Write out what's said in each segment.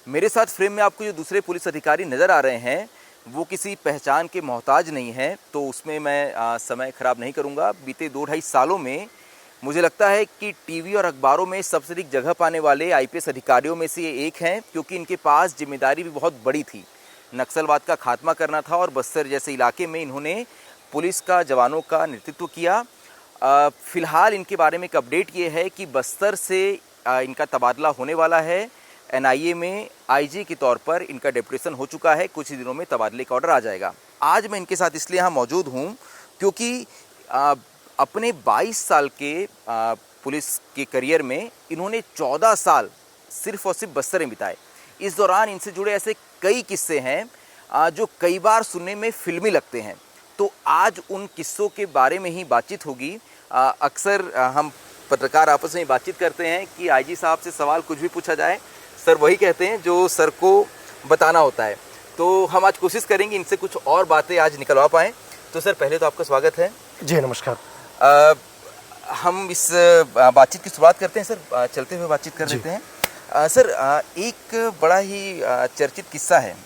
मेरे साथ फ्रेम में आपको जो दूसरे पुलिस अधिकारी नज़र आ रहे हैं वो किसी पहचान के मोहताज नहीं हैं, तो उसमें मैं समय ख़राब नहीं करूंगा। बीते 2-2.5 सालों में मुझे लगता है कि टीवी और अखबारों में सबसे अधिक जगह पाने वाले आईपीएस अधिकारियों में से ये एक हैं, क्योंकि इनके पास जिम्मेदारी भी बहुत बड़ी थी। नक्सलवाद का खात्मा करना था और बस्तर जैसे इलाके में इन्होंने पुलिस का जवानों का नेतृत्व किया। फ़िलहाल इनके बारे में एक अपडेट ये है कि बस्तर से इनका तबादला होने वाला है। एनआईए में आईजी के तौर पर इनका डेपुटेशन हो चुका है, कुछ ही दिनों में तबादले का ऑर्डर आ जाएगा। आज मैं इनके साथ इसलिए यहाँ मौजूद हूँ क्योंकि अपने 22 साल के पुलिस के करियर में इन्होंने 14 साल सिर्फ और सिर्फ बस्तर में बिताए। इस दौरान इनसे जुड़े ऐसे कई किस्से हैं जो कई बार सुनने में फिल्मी लगते हैं, तो आज उन किस्सों के बारे में ही बातचीत होगी। अक्सर हम पत्रकार आपस में बातचीत करते हैं कि आईजी साहब से सवाल कुछ भी पूछा जाए, सर वही कहते हैं जो सर को बताना होता है। तो हम आज कोशिश करेंगे इनसे कुछ और बातें आज निकलवा पाएँ। तो सर पहले तो आपका स्वागत है। जी नमस्कार। हम इस बातचीत की शुरुआत करते हैं सर, चलते हुए बातचीत कर लेते हैं। सर एक बड़ा ही चर्चित किस्सा है।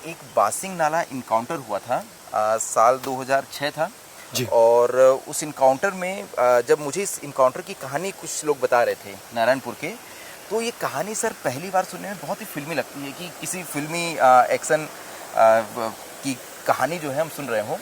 एक बासिंग नाला इनकाउंटर हुआ था, साल 2006 था जी। और उस इनकाउंटर में जब मुझे इस इनकाउंटर की कहानी कुछ लोग बता रहे थे नारायणपुर के, तो ये कहानी सर पहली बार सुनने में बहुत ही फिल्मी लगती है कि किसी फिल्मी एक्शन की कहानी जो है हम सुन रहे हों।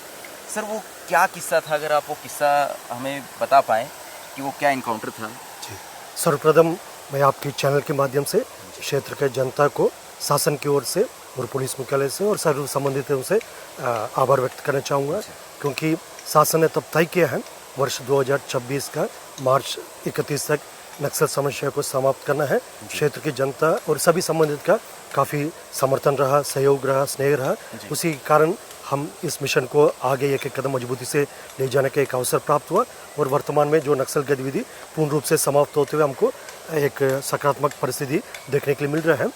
सर वो क्या किस्सा था, अगर आप वो किस्सा हमें बता पाएँ कि वो क्या इनकाउंटर था। जी, सर्वप्रथम मैं आपके चैनल के माध्यम से क्षेत्र के जनता को शासन की ओर से और पुलिस मुख्यालय से और सर्व संबंधितों से आभार व्यक्त करना चाहूँगा, क्योंकि शासन ने तब तय किया है वर्ष 2026 का मार्च 31 तक नक्सल समस्या को समाप्त करना है। क्षेत्र की जनता और सभी संबंधित का काफ़ी समर्थन रहा, सहयोग रहा, स्नेह रहा। उसी कारण हम इस मिशन को आगे एक कदम मजबूती से ले जाने का एक अवसर प्राप्त हुआ और वर्तमान में जो नक्सल गतिविधि पूर्ण रूप से समाप्त होते हुए हमको एक सकारात्मक परिस्थिति देखने के लिए मिल रहा है।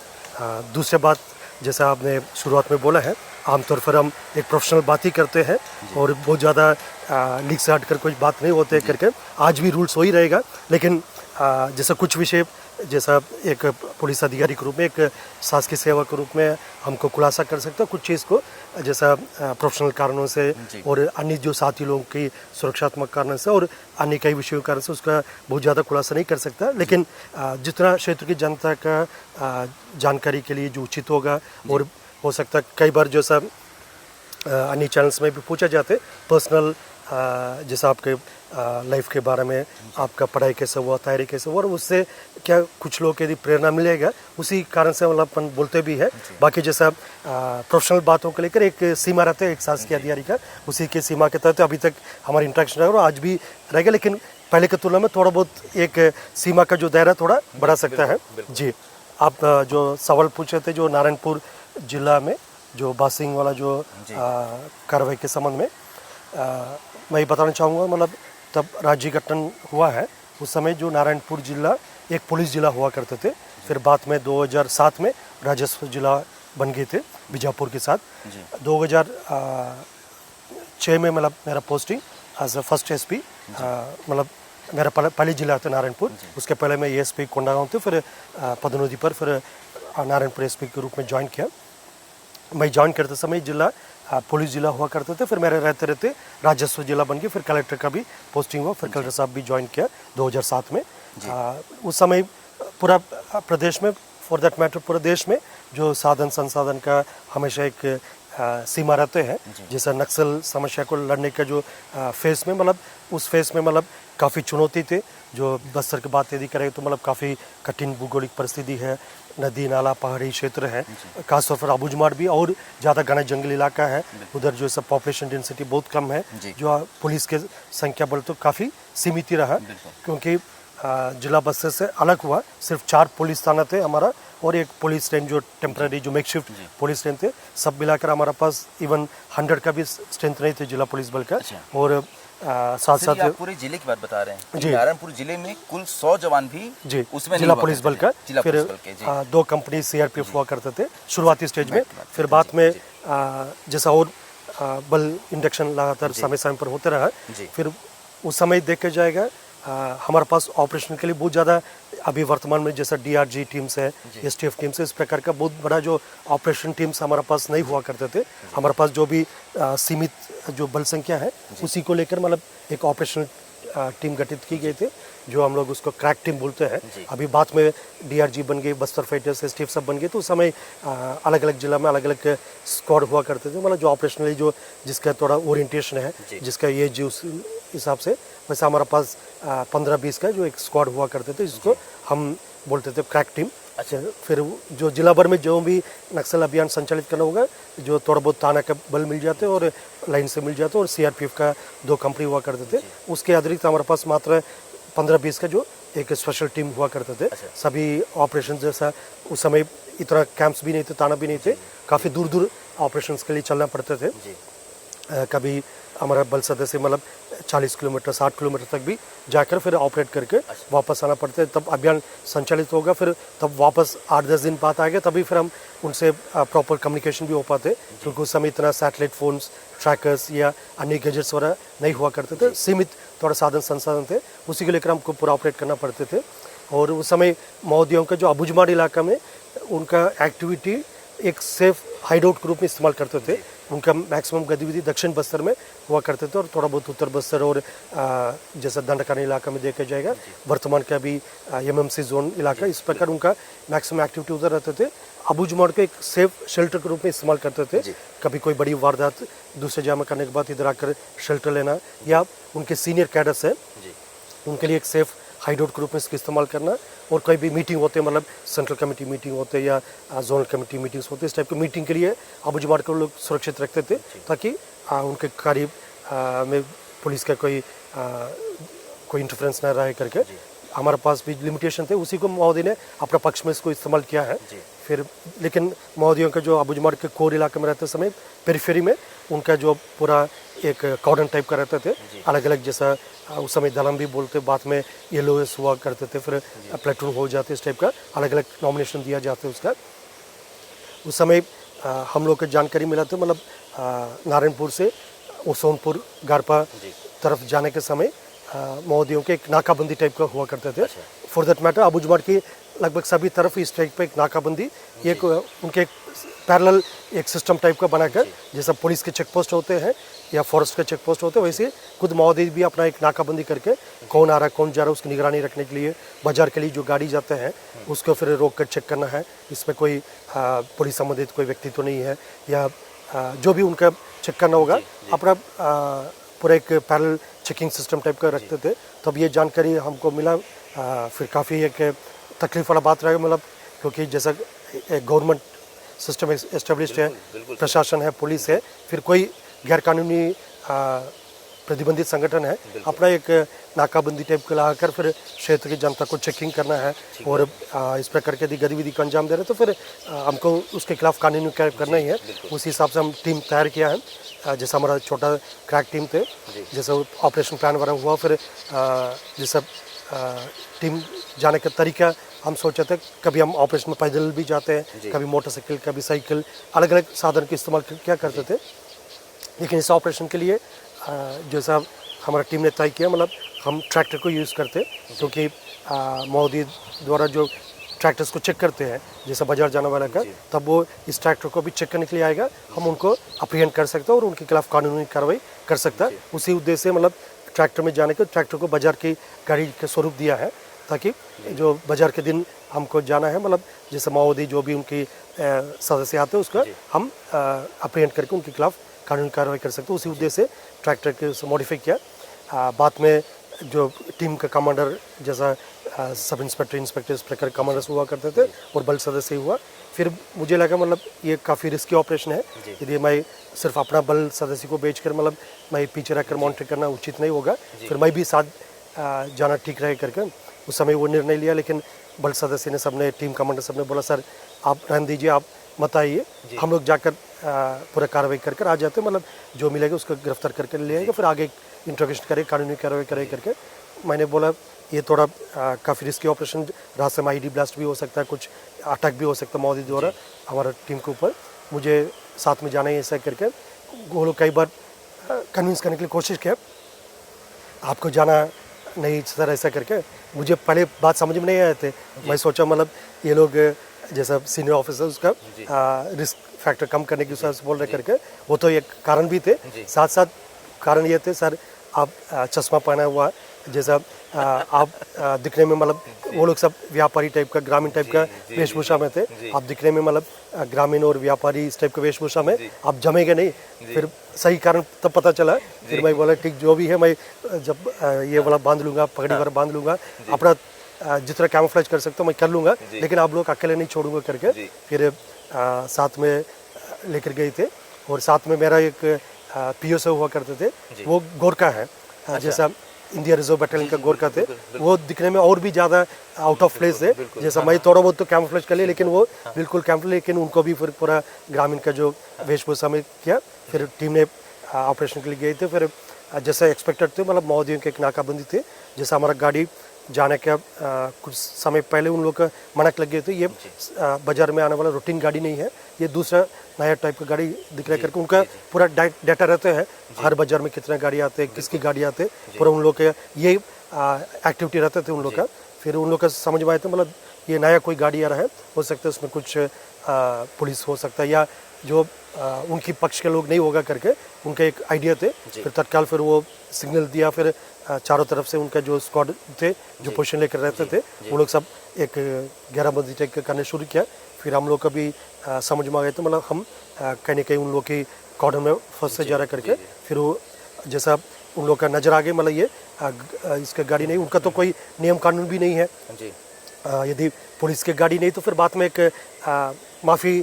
दूसरी बात, जैसा आपने शुरुआत में बोला है, आमतौर पर हम एक प्रोफेशनल बात ही करते हैं और बहुत ज़्यादा लीक से हटकर कोई बात नहीं होते करके आज भी रूल्स हो ही रहेगा। लेकिन जैसा कुछ विषय, जैसा एक पुलिस अधिकारी के रूप में, एक शासकीय सेवा के रूप में हमको खुलासा कर सकता है कुछ चीज़ को, जैसा प्रोफेशनल कारणों से और अन्य जो साथी लोगों की सुरक्षात्मक कारणों से और अन्य कई विषयों के कारण से उसका बहुत ज़्यादा खुलासा नहीं कर सकता। लेकिन जितना क्षेत्र की जनता का जानकारी के लिए जो उचित होगा, और हो सकता है कई बार जैसा अन्य चैनल्स में भी पूछा जाते पर्सनल, जैसा आपके लाइफ के बारे में, आपका पढ़ाई कैसे हुआ, तैयारी कैसे हुआ, और उससे क्या कुछ लोगों के यदि प्रेरणा मिलेगा, उसी कारण से मतलब अपन बोलते भी है। बाकी जैसा प्रोफेशनल बातों को लेकर एक सीमा रहता है एक शासकीय अधिकारी का, उसी के सीमा के तहत अभी तक हमारी इंटरेक्शन रहेगा और आज भी रहेगा, लेकिन पहले की तुलना में थोड़ा बहुत एक सीमा का जो दायरा थोड़ा बढ़ा सकता है। जी, आप जो सवाल पूछ रहे थे जो नारायणपुर जिला में जो बासिंग वाला जो कार्रवाई के संबंध में, मैं ये बताना चाहूँगा, मतलब तब राज्य गठन हुआ है उस समय जो नारायणपुर जिला एक पुलिस जिला हुआ करते थे, फिर बाद में 2007 में राजस्व जिला बन गए थे बीजापुर के साथ। 2006 में मतलब मेरा posting as a first SP, मतलब मेरा पहले जिला था नारायणपुर, उसके पहले मैं एएसपी कोंडागांव थे, फिर पदोन्नति पर फिर नारायणपुर एसपी के रूप में ज्वाइन किया। मैं ज्वाइन करते समय जिला पुलिस जिला हुआ करते थे, फिर मेरे रहते रहते राजस्व जिला बन गया, फिर कलेक्टर का भी पोस्टिंग हुआ, फिर कलेक्टर साहब भी ज्वाइन किया 2007 में। उस समय पूरा प्रदेश में, फॉर दैट मैटर पूरे देश में जो साधन संसाधन का हमेशा एक सीमा रहते हैं, जैसा नक्सल समस्या को लड़ने का जो फेस में, मतलब उस फेस में मतलब काफ़ी चुनौती थे। जो बस्तर की बात यदि करें तो मतलब काफ़ी कठिन भूगोलिक परिस्थिति है, नदी नाला पहाड़ी क्षेत्र है, खासतौर पर आबूझमाड़ भी और ज़्यादा घना जंगली इलाका है, उधर जो सब पॉपुलेशन डेंसिटी बहुत कम है, जो पुलिस के संख्या बल तो काफ़ी सीमित ही रहा, क्योंकि जिला बस्तर से अलग हुआ, सिर्फ 4 पुलिस थाना थे हमारा और एक पुलिस स्टेशन जो टेम्पररी जो मेकशिफ्ट पुलिस स्टेशन थे, सब मिलाकर हमारा पास इवन 100 का भी स्ट्रेंथ नहीं थे जिला पुलिस बल का। और साथ साथ आप पूरे जिले की बात बता रहे हैं, नारायणपुर जिले में कुल 100 जवान भी जी उसमें जिला पुलिस बल का, फिर 2 कंपनी सीआरपीएफ हुआ करते थे शुरुआती स्टेज में, फिर बाद में जैसा और बल इंडक्शन लगातार समय समय पर होते रहा, फिर उस समय देखा जाएगा हमारे पास ऑपरेशन के लिए बहुत ज़्यादा अभी वर्तमान में जैसा DRG टीम्स है, STF टीम्स है, इस प्रकार का बहुत बड़ा जो ऑपरेशन टीम्स हमारे पास नहीं हुआ करते थे। हमारे पास जो भी सीमित जो बल संख्या है उसी को लेकर मतलब एक ऑपरेशनल टीम गठित की गई थी, जो हम लोग उसको क्रैक टीम बोलते हैं। अभी बाद में DRG बन गए, बस्तर फाइटर्स, STF सब बन गए, तो उस समय अलग अलग जिला में अलग अलग स्क्वाड हुआ करते थे। मतलब जो ऑपरेशनली जो जिसका थोड़ा ओरिएंटेशन है, जिसका ये जो उस हिसाब से, वैसे हमारे पास 15-20 का जो एक स्क्वाड हुआ करते थे, जिसको हम बोलते थे क्रैक टीम। अच्छा, फिर जो जिला भर में जो भी नक्सल अभियान संचालित करना होगा, जो थोड़ा बहुत थाना का बल मिल जाते और लाइन से मिल जाते, और CRPF का 2 कंपनी हुआ करते थे। उसके अतिरिक्त हमारे पास मात्र 15-20 का जो एक स्पेशल टीम हुआ करते थे। सभी ऑपरेशन जैसा उस समय इतना कैंप्स भी नहीं थे, थाना भी नहीं थे, काफ़ी दूर दूर ऑपरेशंस के लिए चलना पड़ते थे। कभी हमारा बल सदस्य मतलब 40 किलोमीटर 60 किलोमीटर तक भी जाकर फिर ऑपरेट करके वापस आना पड़ता है। तब अभियान संचालित होगा, फिर तब वापस 8-10 दिन बाद आएगा, तभी फिर हम उनसे प्रॉपर कम्युनिकेशन भी हो पाते, क्योंकि उस समय इतना सैटेलाइट फोन्स, ट्रैकर्स या अन्य गैजेट्स वगैरह नहीं हुआ करते थे। सीमित थोड़ा साधन संसाधन थे, उसी को लेकर हमको पूरा ऑपरेट करना पड़ते थे। और उस समय महोदयों का जो अबुझमाड़ इलाका में उनका एक्टिविटी एक सेफ हाइड आउट के रूप में इस्तेमाल करते थे। उनका मैक्सिमम गतिविधि दक्षिण बस्तर में हुआ करते थे, और थोड़ा बहुत उत्तर बस्तर और जैसा दंडकारण्य इलाका में देखा जाएगा, वर्तमान का भी MMC जोन इलाका, इस प्रकार उनका मैक्सिमम एक्टिविटी उधर रहते थे। अबुझमाड़ को एक सेफ शेल्टर के रूप में इस्तेमाल करते थे। कभी कोई बड़ी वारदात दूसरे जगह में करने के बाद इधर आकर शेल्टर लेना, या उनके सीनियर कैडर्स है उनके लिए एक सेफ हाइड आउट के रूप में इसका इस्तेमाल करना। और कोई भी मीटिंग होते हैं, मतलब सेंट्रल कमेटी मीटिंग होते हैं या जोनल कमेटी मीटिंग्स होते हैं, इस टाइप की मीटिंग के लिए अबुझमाड़ को लोग सुरक्षित रखते थे, ताकि उनके करीब में पुलिस का कोई इंटरफेरेंस न रहे करके। हमारे पास भी लिमिटेशन थे, उसी को महोदय ने अपना पक्ष में इसको इस्तेमाल किया है। फिर लेकिन महोदयों का जो अबुझमाड़ के कोर इलाके में रहते समय पेरिफेरी में उनका जो पूरा एक कॉर्डन टाइप का रहते थे, अलग अलग, जैसा उस समय दलम भी बोलते, बाद में LOS हुआ करते थे, फिर प्लेटून हो जाते, इस टाइप का अलग अलग नॉमिनेशन दिया जाता है उसका। उस समय हम लोग को जानकारी मिला था, मतलब नारायणपुर से सोनपुर गारपा तरफ जाने के समय महोदयों के एक नाकाबंदी टाइप का हुआ करते थे। फॉर दैट मैटर अबुझमाड़ की लगभग सभी तरफ इस टाइप पे एक नाकाबंदी, एक उनके एक पैरेलल एक सिस्टम टाइप का बनाकर, जैसा पुलिस के चेक पोस्ट होते हैं या फॉरेस्ट के चेक पोस्ट होते हैं, वैसे खुद महोदय भी अपना एक नाकाबंदी करके कौन आ रहा है कौन जा रहा है उसकी निगरानी रखने के लिए, बाजार के लिए जो गाड़ी जाते हैं उसको फिर रोक कर चेक करना है, इसमें कोई पुलिस संबंधित कोई व्यक्ति तो नहीं है, या जो भी उनका चेक करना होगा, अपना पूरा एक पैरेलल चेकिंग सिस्टम टाइप का रखते थे। तब ये जानकारी हमको मिला। फिर काफ़ी एक तकलीफ वाला बात रहा, मतलब क्योंकि जैसा गवर्नमेंट सिस्टम एस्टेब्लिश्ड है, प्रशासन है, पुलिस है, फिर कोई गैरकानूनी प्रतिबंधित संगठन है, अपना एक नाकाबंदी टाइप का लगाकर फिर क्षेत्र की जनता को चेकिंग करना है, और इस प्रकार की गतिविधि को अंजाम दे रहे, तो फिर हमको उसके खिलाफ कानूनी कार्य करना ही है। उस हिसाब से हम टीम तैयार किया है। जैसा हमारा छोटा क्रैक टीम थे, जैसा ऑपरेशन प्लान वगैरह हुआ, फिर जैसा टीम जाने का तरीका हम सोचे थे, कभी हम ऑपरेशन में पैदल भी जाते हैं, कभी मोटरसाइकिल, कभी साइकिल, अलग अलग साधन का इस्तेमाल क्या करते थे। लेकिन इस ऑपरेशन के लिए जैसा हमारा टीम ने तय किया, मतलब हम ट्रैक्टर को यूज़ करते, क्योंकि महोदय द्वारा जो ट्रैक्टर्स को चेक करते हैं, जैसा बाजार जाने वाला का, तब वो इस ट्रैक्टर को भी चेक करने के लिए आएगा, हम उनको अप्रीहेंड कर सकते हैं और उनके खिलाफ कानूनी कार्रवाई कर सकता है। उसी उद्देश्य से मतलब ट्रैक्टर में जाने के ट्रैक्टर को बाजार की गाड़ी के स्वरूप दिया है, ताकि जो बाजार के दिन हमको जाना है, मतलब जैसे महोदय जो भी उनकी सदस्य आते हैं उसका हम अप्रीहेंड करके उनके खिलाफ कानूनी कार्रवाई कर सकते हैं। उसी उद्देश्य से ट्रैक्टर के मॉडिफाई किया। बाद में जो टीम का कमांडर, जैसा सब इंस्पेक्टर, इंस्पेक्टर, इस प्रकार कमांडर्स हुआ करते थे, और बल सदस्य हुआ। फिर मुझे लगा मतलब ये काफ़ी रिस्की ऑपरेशन है, यदि मैं सिर्फ अपना बल सदस्य को बेचकर मतलब मैं पीछे रहकर मॉनिटर करना उचित नहीं होगा, फिर मैं भी साथ जाना ठीक रहे करके उस समय वो निर्णय लिया। लेकिन बल सदस्य ने, सबने, टीम कमांडर सबने बोला, सर आप रहने दीजिए, आप मत आइए, हम लोग जाकर पूरा कार्रवाई कर आ जाते, मतलब जो मिलेगा उसको गिरफ्तार करके ले आएंगे, फिर आगे इंट्रोगेशन करें, कानूनी कार्रवाई करें करके। मैंने बोला ये थोड़ा काफ़ी रिस्की ऑपरेशन, रास्ते में IED ब्लास्ट भी हो सकता है, कुछ अटैक भी हो सकता है महोदय द्वारा हमारा टीम के ऊपर, मुझे साथ में जाना ही ऐसा करके वो लोग कई बार कन्विंस करने के लिए कोशिश किया, आपको जाना नहीं सर ऐसा करके, मुझे पहले बात समझ में नहीं आए थे। मैं सोचा मतलब ये लोग जैसा सीनियर ऑफिसर उसका रिस्क फैक्टर कम करने की वजह से बोल रहे करके, वो तो एक कारण भी थे। साथ साथ कारण ये थे सर, आप चश्मा पहना हुआ जैसा आप दिखने में मतलब वो लोग सब व्यापारी टाइप का, ग्रामीण टाइप का वेशभूषा में थे। आप दिखने में मतलब ग्रामीण और व्यापारी इस टाइप का वेशभूषा में आप जमेंगे नहीं। फिर सही कारण तब पता चला। फिर मैं बोला ठीक जो भी है, मैं जब ये वाला बांध लूँगा, पगड़ी वाला बांध लूँगा, अपना जितना कैमोफ्लेज कर सकता हूँ मैं कर लूँगा, लेकिन आप लोग अकेले नहीं छोड़ूंगा करके फिर साथ में लेकर गए थे। और साथ में मेरा एक पीओ हुआ करते थे, वो गोरखा है। जैसा इंडिया रिजर्व बटालियन का गोरखा थे, वो दिखने में और भी ज़्यादा आउट ऑफ प्लेस है। जैसा मैं थोड़ा बहुत तो कैमोफ्लेज कर लिया, लेकिन वो बिल्कुल कैमोफ्लेज, लेकिन उनको भी फिर पूरा ग्रामीण का जो वेशभूषा में किया। फिर टीम ने ऑपरेशन के लिए गए थे। फिर जैसा एक्सपेक्टेड थे, मतलब महोदयों के एक नाकाबंदी थे। जैसा हमारा गाड़ी जाने के कुछ समय पहले उन लोग का मनक लग गए थे, ये बाजार में आने वाला रूटीन गाड़ी नहीं है, ये दूसरा नया टाइप का गाड़ी दिख रहा करके उनका पूरा डाटा रहते हैं, हर बाजार में कितने गाड़ी आते हैं, किसकी गाड़ी आते हैं, पूरा उन लोग के ये एक्टिविटी रहते थे उन लोग का। फिर उन लोग का समझ में आया था मतलब ये नया कोई गाड़ी आ रहा है, हो सकता है उसमें कुछ पुलिस हो सकता है या जो उनकी पक्ष के लोग नहीं होगा करके उनका एक आइडिया थे। फिर तत्काल फिर वो सिग्नल दिया। फिर चारों तरफ से उनका जो स्क्वाड थे, जो पोजीशन लेकर रहते थे, वो लोग सब एक घेराबंदी टाइप करने शुरू किया। फिर हम लोग का भी समझ में आ गए थे, मतलब हम कहीं ना कहीं उन लोग की कॉर्डन में फंस से जा रहा करके। फिर वो जैसा उन लोग का नज़र आ गया, मतलब ये इसका गाड़ी नहीं, उनका तो कोई नियम कानून भी नहीं है। यदि पुलिस की गाड़ी नहीं तो फिर बाद में एक माफ़ी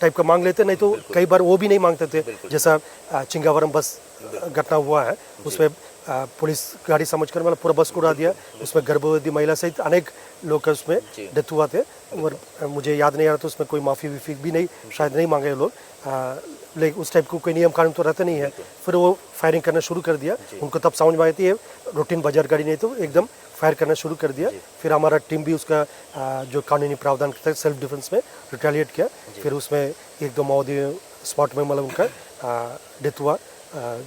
टाइप का मांग लेते, नहीं तो कई बार वो भी नहीं मांगते थे। जैसा चिंगावरम बस घटना हुआ है, उसमें पुलिस गाड़ी समझकर मतलब पूरा बस को उड़ा दिया, उसमें गर्भवती महिला सहित अनेक लोग का उसमें डेथ हुआ थे। और मुझे याद नहीं आ रहा तो उसमें कोई माफ़ी विफी भी नहीं, शायद नहीं मांगे लोग, लेकिन उस टाइप को कोई नियम कानून तो रहता नहीं है। फिर वो फायरिंग करना शुरू कर दिया। उनको तब समझ में आई थी ये रूटीन बाजार गाड़ी नहीं, तो एकदम फायर करना शुरू कर दिया। फिर हमारा टीम भी उसका जो कानूनी प्रावधान करता है सेल्फ डिफेंस में रिटेलिएट किया। फिर उसमें एक दो महोदय स्पॉट में मतलब उनका डेथ हुआ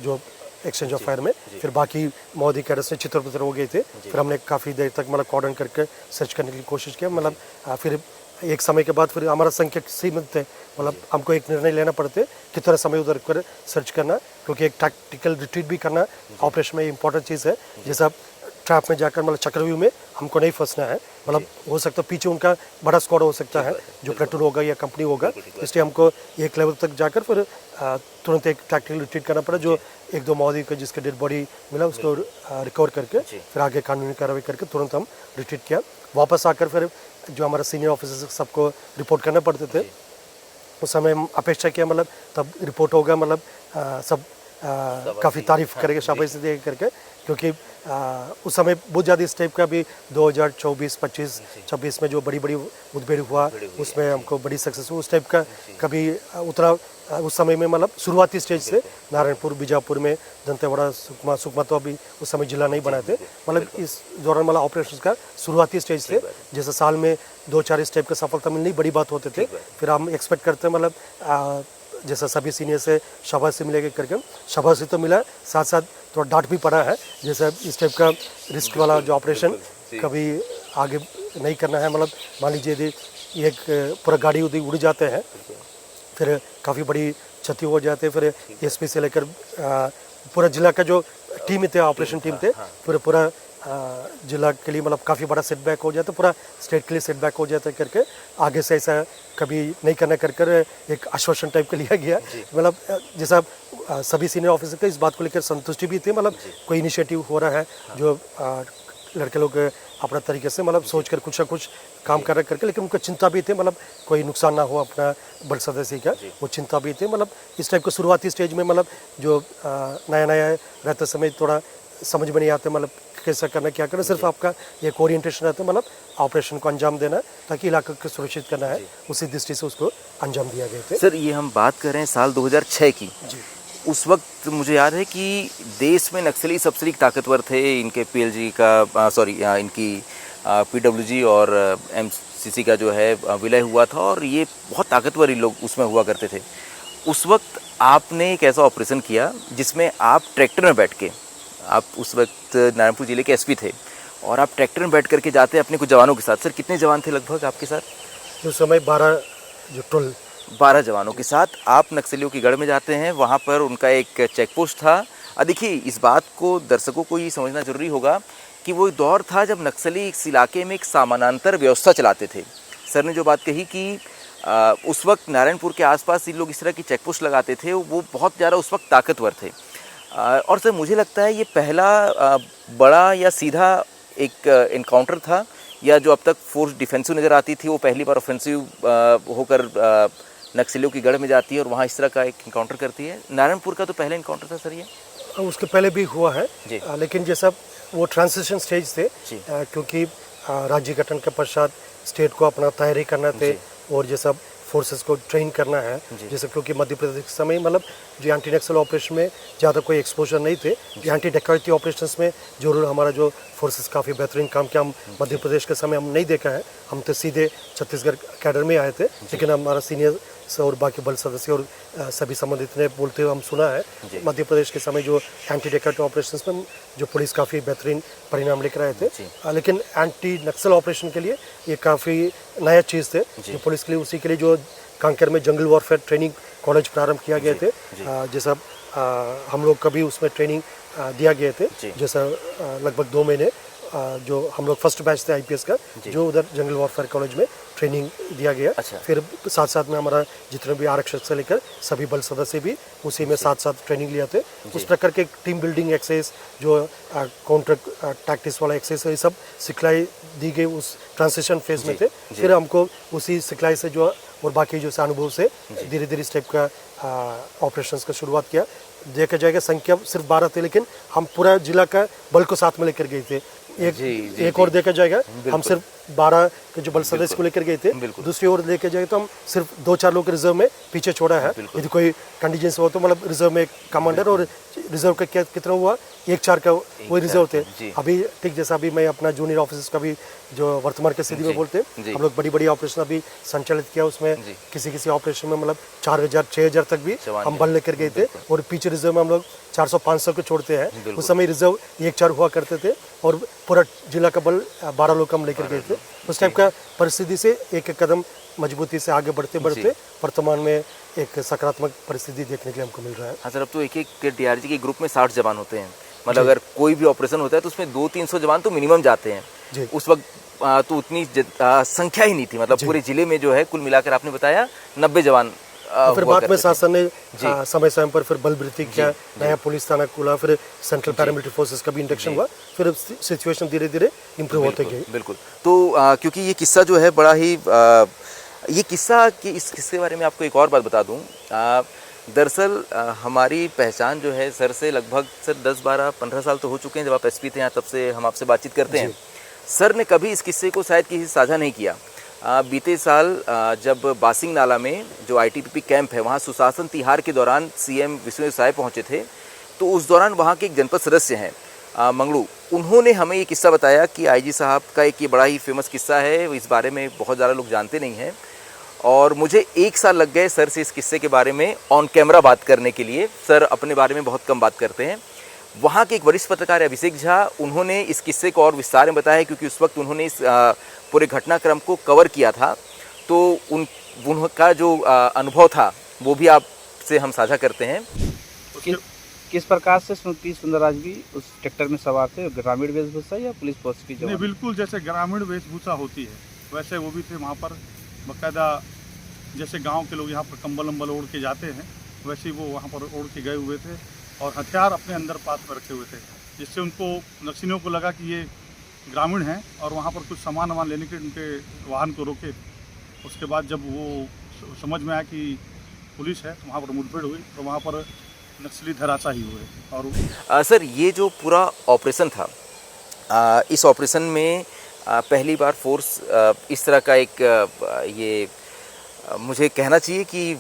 जो एक्सचेंज ऑफ फायर में। फिर बाकी महोदय के अरेस्ट से चित्र हो गए थे। फिर हमने काफ़ी देर तक मतलब कॉर्डन करके सर्च करने की कोशिश किया। मतलब फिर एक समय के बाद फिर हमारा संख्या सीमित थे, मतलब हमको एक निर्णय लेना पड़ते कितना समय उधर कर सर्च करना, क्योंकि एक टैक्टिकल रिट्रीट भी करना ऑपरेशन में इंपॉर्टेंट चीज़ है। जैसा ट्रैप में जाकर मतलब चक्रव्यूह में हमको नहीं फंसना है, मतलब हो सकता है पीछे उनका बड़ा स्क्वाड हो सकता है जो प्लेटून होगा या कंपनी होगा, इसलिए हमको एक लेवल तक जाकर फिर तुरंत एक टैक्टिकल रिट्रीट करना पड़ा। जो एक दो महोदय को जिसके डेड बॉडी मिला उसको रिकवर करके फिर आगे कानूनी कार्रवाई करके तुरंत हम रिट्रीट किया। वापस आकर फिर जो हमारा सीनियर ऑफिसर सबको रिपोर्ट करना पड़ते थे, उस समय हम अपेक्षा किया मतलब तब रिपोर्ट होगा, मतलब सब काफ़ी तारीफ करेंगे, शाबाशी दे करके, क्योंकि उस समय बहुत ज़्यादा इस टाइप का भी 2024, 25, 26 में जो बड़ी बड़ी मुठभेड़ हुआ उसमें हमको बड़ी सक्सेस हुई। उस टाइप का कभी उतना उस समय में मतलब शुरुआती स्टेज से नारायणपुर, बीजापुर में, दंतेवाड़ा, सुकमा तो अभी उस समय जिला नहीं बनाए थे, मतलब इस दौरान मतलब ऑपरेशन का शुरुआती स्टेज से जैसे साल में 2-4 इस टाइप का सफलता मिलनी बड़ी बात होते थे। फिर हम एक्सपेक्ट करते हैं मतलब जैसा सभी सीनियर से शाबाशी मिलेगा करके, शाबाशी तो मिला, साथ साथ थोड़ा डांट भी पड़ा है। जैसे इस टाइप का रिस्क वाला जो ऑपरेशन कभी आगे नहीं करना है। मतलब मान लीजिए यदि एक पूरा गाड़ी उड़ी उड़ जाते हैं, फिर काफ़ी बड़ी क्षति हो जाती है। फिर एसपी से लेकर पूरा जिला का जो टीम थे, ऑपरेशन टीम थे, पूरा जिला के लिए मतलब काफ़ी बड़ा सेटबैक हो जाता है, पूरा स्टेट के लिए सेटबैक हो जाता है करके आगे से ऐसा कभी नहीं करना कर एक आश्वासन टाइप का लिया गया। मतलब जैसा सभी सीनियर ऑफिसर के इस बात को लेकर संतुष्टि भी थी, मतलब कोई इनिशिएटिव हो रहा है जो लड़के लोग अपना तरीके से मतलब सोच कर कुछ ना कुछ काम कर रहे करके, लेकिन उनको चिंता भी थी मतलब कोई नुकसान ना हो अपना बड़ सदस्य का, वो चिंता भी थी। मतलब इस टाइप का शुरुआती स्टेज में मतलब जो नया नया रहते समय थोड़ा समझ में नहीं आते मतलब कैसा करना क्या करना, सिर्फ आपका एक ओरिएंटेशन रहता है मतलब ऑपरेशन को अंजाम देना ताकि इलाके को सुरक्षित करना है, उसी दृष्टि से उसको अंजाम दिया गया था। सर ये हम बात कर रहे हैं साल 2006 की। उस वक्त मुझे याद है कि देश में नक्सली सबसे अधिक ताकतवर थे, इनके पीएलजी का इनकी पीडब्ल्यूजी और एमसीसी का जो है विलय हुआ था और ये बहुत ताकतवर ही लोग उसमें हुआ करते थे। उस वक्त आपने एक ऐसा ऑपरेशन किया जिसमें आप ट्रैक्टर में बैठ के आप उस वक्त नारायणपुर जिले के एसपी थे और आप ट्रैक्टर में बैठ करके जाते हैं अपने कुछ जवानों के साथ। सर कितने जवान थे लगभग आपके साथ? उस समय 12 जो टोल 12 जवानों के साथ आप नक्सलियों की गढ़ में जाते हैं। वहाँ पर उनका एक चेक पोस्ट था। देखिए, इस बात को दर्शकों को ये समझना जरूरी होगा कि वो दौर था जब नक्सली इस इलाके में एक समानांतर व्यवस्था चलाते थे। सर ने जो बात कही कि उस वक्त नारायणपुर के आसपास इन लोग इस तरह की चेक पोस्ट लगाते थे, वो बहुत ज़्यादा उस वक्त ताकतवर थे। और सर मुझे लगता है ये पहला बड़ा या सीधा एक इनकाउंटर था, या जो अब तक फोर्स डिफेंसिव नज़र आती थी वो पहली बार ऑफेंसिव होकर नक्सलियों की गढ़ में जाती है और वहाँ इस तरह का एक इनकाउंटर करती है। नारायणपुर का तो पहला इनकाउंटर था सर ये? उसके पहले भी हुआ है लेकिन जैसा वो ट्रांजिशन स्टेज थे क्योंकि राज्य गठन के पश्चात स्टेट को अपना तैयारी करना थे और जैसा फोर्सेस को ट्रेन करना है, जैसे क्योंकि मध्य प्रदेश के समय मतलब जो एंटी नक्सल ऑपरेशन में ज़्यादा कोई एक्सपोजर नहीं थे, एंटी डकैती ऑपरेशंस में जरूर हमारा जो फोर्सेस काफ़ी बेहतरीन काम किया। हम मध्य प्रदेश के समय हम नहीं देखा है, हम तो सीधे छत्तीसगढ़ कैडर में आए थे, लेकिन हमारा सीनियर और बाकी बल सदस्य और सभी संबंधित ने बोलते हुए हम सुना है मध्य प्रदेश के समय जो एंटी डकैती ऑपरेशंस में जो पुलिस काफ़ी बेहतरीन परिणाम लेकर आए थे। लेकिन एंटी नक्सल ऑपरेशन के लिए ये काफ़ी नया चीज़ थे जो पुलिस के लिए। उसी के लिए जो कांकेर में जंगल वॉरफेयर ट्रेनिंग कॉलेज प्रारंभ किया गए थे, जैसा हम लोग कभी उसमें ट्रेनिंग दिया गए थे, जैसा लगभग 2 महीने जो हम लोग फर्स्ट बैच थे आईपीएस का, जो उधर जंगल वॉरफेयर कॉलेज में ट्रेनिंग दिया गया। फिर साथ साथ में हमारा जितने भी आरक्षक से लेकर सभी बल सदस्य भी उसी में साथ साथ ट्रेनिंग लिया थे। उस प्रकार के टीम बिल्डिंग एक्सरसाइज जो काउंटर टैक्टिक्स वाला एक्सरसाइज, ये सब सिखलाई दी गई उस ट्रांजिशन फेज में थे। फिर हमको उसी सिखलाई से जो और बाकी जो अनुभव से धीरे धीरे स्टेप का ऑपरेशंस का शुरुआत किया। देखा जाएगा संख्या सिर्फ 12 थे, लेकिन हम पूरा जिला का बल को साथ में लेकर गए थे। एक और देखा जाएगा हम सिर्फ 12 के जो बल सदस्य को लेकर गए थे, दूसरी ओर लेकर जाए तो हम सिर्फ 2-4 लोग रिजर्व में पीछे छोड़ा है। यदि कोई कंडीजेंसी हो तो मतलब रिजर्व में एक कमांडर और रिजर्व का कितना हुआ 1-4 का वही रिजर्व थे। अभी ठीक जैसा अभी मैं अपना जूनियर ऑफिसर्स का भी जो वर्तमान के स्थिति में बोलते हम लोग बड़ी बड़ी ऑपरेशन अभी संचालित किया, उसमें किसी ऑपरेशन में मतलब 4000-6000 तक भी हम बल लेकर गए थे। और पीछे रिजर्व में हम लोग 400-500 को छोड़ते हैं। उस समय रिजर्व 1-4 हुआ करते थे और पूरा जिला का बल 12 लोग हम लेकर गए थे। उस टाइप का परिस्थिति से एक कदम मजबूती से आगे बढ़ते बढ़ते वर्तमान में एक सकारात्मक परिस्थिति देखने के लिए हमको मिल रहा है। हाँ सर, अब तो एक डीआरजी के ग्रुप में 60 जवान होते हैं, मतलब अगर कोई भी ऑपरेशन होता है तो उसमें 200-300 जवान तो मिनिमम जाते हैं। उस वक्त तो उतनी संख्या ही नहीं थी, मतलब पूरे जिले में जो है कुल मिलाकर आपने बताया 90 जवान। फिर बाद में शासन ने समय समय पर फिर बल वृद्धि किया, नया पुलिस थाना खुला, फिर सेंट्रल पैरामिलिट्री फोर्सेस का भी इंडक्शन हुआ, फिर सिचुएशन धीरे धीरे इम्प्रूव होते गई। बिल्कुल। तो क्योंकि ये किस्सा जो है बड़ा ही ये किस्सा कि इस किस्से के बारे में आपको एक और बात बता दूं। दरअसल हमारी पहचान जो है सर से लगभग सर 10-12-15 साल तो हो चुके हैं। जब आप एसपी थे यहाँ तब से हम आपसे बातचीत करते हैं। सर ने कभी इस किस्से को शायद किसी से साझा नहीं किया। बीते साल जब बासिंग नाला में जो आईटीबीपी कैंप है वहाँ सुशासन तिहार के दौरान सीएम विष्णुदेव साय पहुँचे थे, तो उस दौरान वहाँ के एक जनपद सदस्य हैं मंगलू, उन्होंने हमें ये किस्सा बताया कि आईजी साहब का एक ये बड़ा ही फेमस किस्सा है, इस बारे में बहुत ज़्यादा लोग जानते नहीं हैं। और मुझे 1 साल लग गए सर से इस किस्से के बारे में ऑन कैमरा बात करने के लिए। सर अपने बारे में बहुत कम बात करते हैं। वहाँ के एक वरिष्ठ पत्रकार अभिषेक झा, उन्होंने इस किस्से को और विस्तार में बताया क्योंकि उस वक्त उन्होंने इस पूरे घटनाक्रम को कवर किया था। तो उनका जो अनुभव था वो भी आपसे हम साझा करते हैं। किस प्रकार से श्रीमती सुंदरराज भी उस ट्रैक्टर में सवार थे, ग्रामीण वेशभूषा या पुलिस फोर्स की जवान? नहीं, बिल्कुल जैसे ग्रामीण वेशभूषा होती है वैसे वो भी थे वहाँ पर। बाकायदा जैसे गांव के लोग यहाँ पर कंबल वम्बल ओढ़ के जाते हैं, वैसे ही वो वहाँ पर ओढ़ के गए हुए थे और हथियार अपने अंदर पास में रखे हुए थे, जिससे उनको नक्सलियों को लगा कि ये ग्रामीण हैं और वहाँ पर कुछ सामान वामान लेने के उनके वाहन को रोके। उसके बाद जब वो समझ में आया कि पुलिस है तो वहाँ पर मुठभेड़ हुई, तो वहाँ पर नक्सली धराशायी हुए। और सर ये जो पूरा ऑपरेशन था, इस ऑपरेशन में पहली बार फोर्स इस तरह का एक ये मुझे कहना चाहिए कि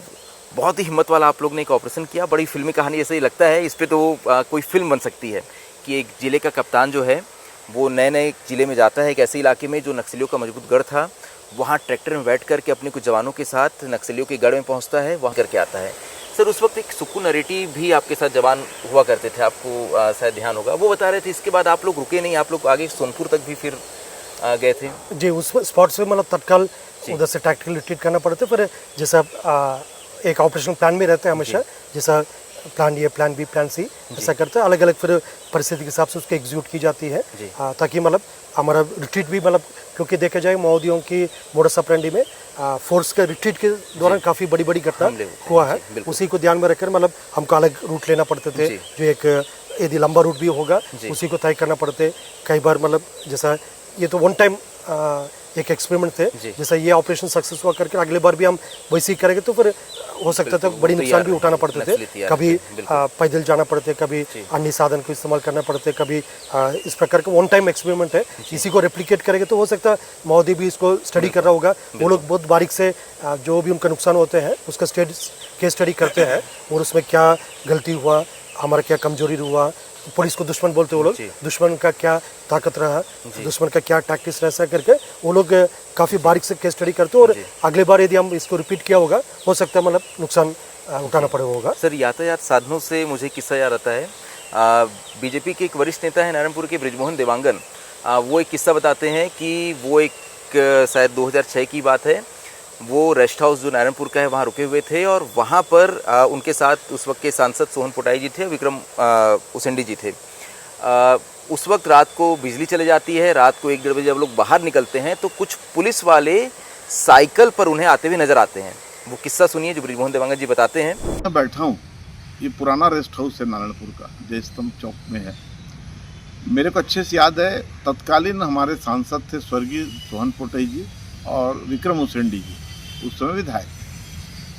बहुत ही हिम्मत वाला आप लोग ने एक ऑपरेशन किया। बड़ी फिल्मी कहानी जैसे ही लगता है, इस पे तो कोई फिल्म बन सकती है कि एक ज़िले का कप्तान जो है वो नए नए ज़िले में जाता है, एक ऐसे इलाके में जो नक्सलियों का मजबूत गढ़ था, वहाँ ट्रैक्टर में बैठ कर के अपने कुछ जवानों के साथ नक्सलियों के गढ़ में पहुँचता है, वहाँ करके आता है। सर उस वक्त एक सुक्कू नरेटिव भी आपके साथ जवान हुआ करते थे, आपको शायद ध्यान होगा, वो बता रहे थे इसके बाद आप लोग रुके नहीं, आप लोग आगे सोनपुर तक भी फिर गए थे। जी, उस स्पॉट से मतलब तत्काल उधर से टैक्टिकल रिट्रीट करना पड़ता, फिर जैसा एक ऑपरेशनल प्लान में रहते हैं हमेशा, जैसा plan A, plan B, plan C, ऐसा करते हैं, अलग अलग फिर परिस्थिति के हिसाब से उसको एग्जीक्यूट की जाती है, ताकि मतलब हमारा रिट्रीट भी मतलब, क्योंकि देखा जाए माओवादियों की मोडस ऑपरेंडी में फोर्स के रिट्रीट के दौरान काफ़ी बड़ी बड़ी घटना हुआ है, उसी को ध्यान में रखकर मतलब हमको अलग रूट लेना पड़ते थे, जो एक यदि लंबा रूट भी होगा उसी को तय करना पड़ते। कई बार मतलब जैसा ये तो वन टाइम एक एक्सपेरिमेंट थे, जैसा ये ऑपरेशन सक्सेस हुआ करके अगले बार भी हम वैसे ही करेंगे तो फिर हो सकता था बड़ी नुकसान भी उठाना पड़ते थे, कभी पैदल जाना पड़ते, कभी अन्य साधन को इस्तेमाल करना पड़ते, कभी इस प्रकार का वन टाइम एक्सपेरिमेंट है, इसी को रेप्लिकेट करेंगे तो हो सकता है मोदी भी इसको स्टडी कर रहा होगा, वो लोग बहुत बारीक से जो भी उनका नुकसान होते हैं उसका केस स्टडी करते हैं और उसमें क्या गलती हुआ, हमारा क्या कमजोरी हुआ, पुलिस को दुश्मन बोलते वो लोग, दुश्मन का क्या ताकत रहा, दुश्मन का क्या टैक्टिक्स ऐसा करके वो लोग काफ़ी बारीक से केस स्टडी करते और अगले बार यदि हम इसको रिपीट किया होगा हो सकता है मतलब नुकसान उठाना पड़ेगा होगा। सर यातायात साधनों से मुझे किस्सा याद आता है, बीजेपी के एक वरिष्ठ नेता है नारायणपुर के बृजमोहन देवांगन, वो एक किस्सा बताते हैं कि वो एक शायद 2006 की बात है, वो रेस्ट हाउस जो नारायणपुर का है वहाँ रुके हुए थे और वहाँ पर उनके साथ उस वक्त के सांसद सोहन पोटाई जी थे, विक्रम उसेंडी जी थे। उस वक्त रात को बिजली चले जाती है, रात को 1-1:30 बजे जब लोग बाहर निकलते हैं तो कुछ पुलिस वाले साइकिल पर उन्हें आते हुए नजर आते हैं। वो किस्सा सुनिए जो बृजमोहन देवांगन जी बताते हैं। मैं बैठा हूँ, ये पुराना रेस्ट हाउस है नारायणपुर का, जय स्तंभ चौक में है। मेरे को अच्छे से याद है, तत्कालीन हमारे सांसद थे स्वर्गीय सोहन पोटाई जी और विक्रम उसेंडी जी, उस समय विधायक,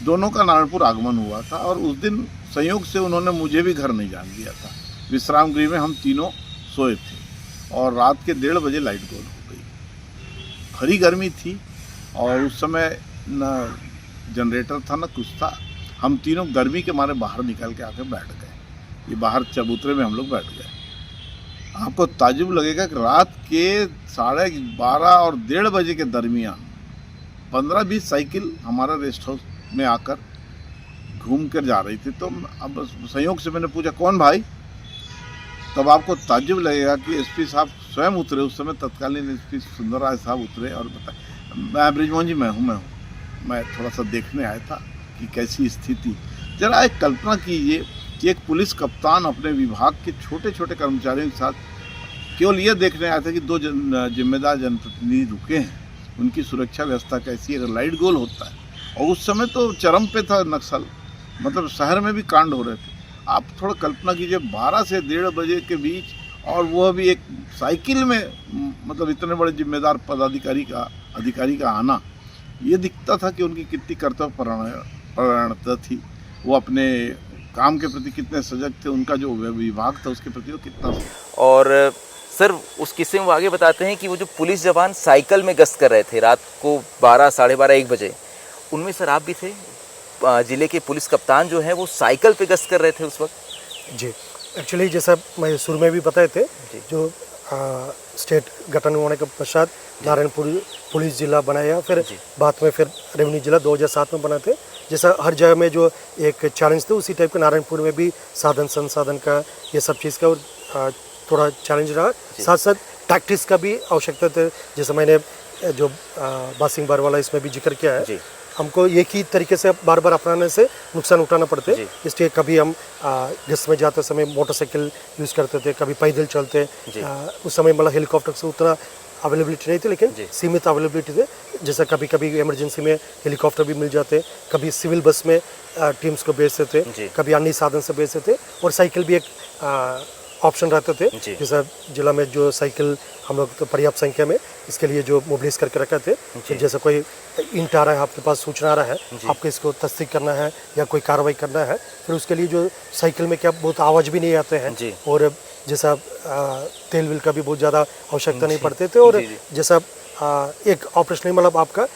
दोनों का नारायणपुर आगमन हुआ था और उस दिन संयोग से उन्होंने मुझे भी घर नहीं जाने दिया था। विश्राम गृह में हम तीनों सोए थे और रात के 1:30 बजे लाइट गोल हो गई। खरी गर्मी थी और उस समय न जनरेटर था न कुछ था, हम तीनों गर्मी के मारे बाहर निकल के आके बैठ गए। ये बाहर चबूतरे में हम लोग बैठ गए। आपको ताजुब लगेगा कि रात के 12:30 और 1:30 बजे के दरमियान 15-20 साइकिल हमारा रेस्ट हाउस में आकर घूम कर जा रही थी। तो अब संयोग से मैंने पूछा कौन भाई, तब आपको ताजुब लगेगा कि एसपी साहब स्वयं उतरे, उस समय तत्कालीन एसपी सुंदरराज साहब उतरे और बताए, मैं बृजमोहन जी मैं थोड़ा सा देखने आया था कि कैसी स्थिति। जरा एक कल्पना कीजिए कि एक पुलिस कप्तान अपने विभाग के छोटे छोटे कर्मचारियों के साथ केवल ये देखने आया था कि 2 जिम्मेदार जनप्रतिनिधि रुके हैं, उनकी सुरक्षा व्यवस्था कैसी है, अगर लाइट गोल होता है। और उस समय तो चरम पे था नक्सल, मतलब शहर में भी कांड हो रहे थे। आप थोड़ा कल्पना कीजिए 12 से 1:30 बजे के बीच, और वह भी एक साइकिल में, मतलब इतने बड़े जिम्मेदार अधिकारी का आना, ये दिखता था कि उनकी कितनी कर्तव्य परायणता थी, वो अपने काम के प्रति कितने सजग थे, उनका जो विभाग था उसके प्रति वो कितना। और सर उस किस्से में वो आगे बताते हैं कि वो जो पुलिस जवान साइकिल में गश्त कर रहे थे रात को 12, 12:30, 1 बजे, उनमें सर आप भी थे? जिले के पुलिस कप्तान जो है वो साइकिल पे गश्त कर रहे थे उस वक्त? जी, एक्चुअली जैसा मैं शुरू में भी बताए थे, जो स्टेट गठन होने के पश्चात नारायणपुर पुलिस जिला बनाया, फिर बाद में फिर रेवेन्यू जिला 2007 में बना थे। जैसा हर जगह में जो एक चैलेंज थे उसी टाइप के नारायणपुर में भी साधन संसाधन का ये सब चीज़ का और थोड़ा चैलेंज रहा, साथ साथ टैक्टिक्स का भी आवश्यकता थे। जैसे मैंने जो बासिंग बार वाला इसमें भी जिक्र किया है, हमको एक ही तरीके से बार बार अपनाने से नुकसान उठाना पड़ते, इसलिए कभी हम गश्त में जाते समय मोटरसाइकिल यूज़ करते थे, कभी पैदल चलते। उस समय मतलब हेलीकॉप्टर से उतना अवेलेबिलिटी नहीं थी, लेकिन सीमित अवेलेबिलिटी थे। जैसा कभी कभी इमरजेंसी में हेलीकॉप्टर भी मिल जाते, कभी सिविल बस में टीम्स को भेजते थे, कभी अन्य साधन से भेजते थे, और साइकिल भी एक ऑप्शन रहते थे। जैसा जिला में जो साइकिल हम लोग तो पर्याप्त संख्या में इसके लिए जो मोबिलाइज करके रखे थे, फिर जैसे कोई इंट आ रहा है, आपके पास सूचना आ रहा है, आपको इसको तस्दीक करना है या कोई कार्रवाई करना है, फिर उसके लिए जो साइकिल में क्या बहुत आवाज़ भी नहीं आते हैं, और जैसा तेल विल का भी बहुत ज़्यादा आवश्यकता नहीं पड़ते थे, और जैसा एक ऑपरेशनल मतलब आपका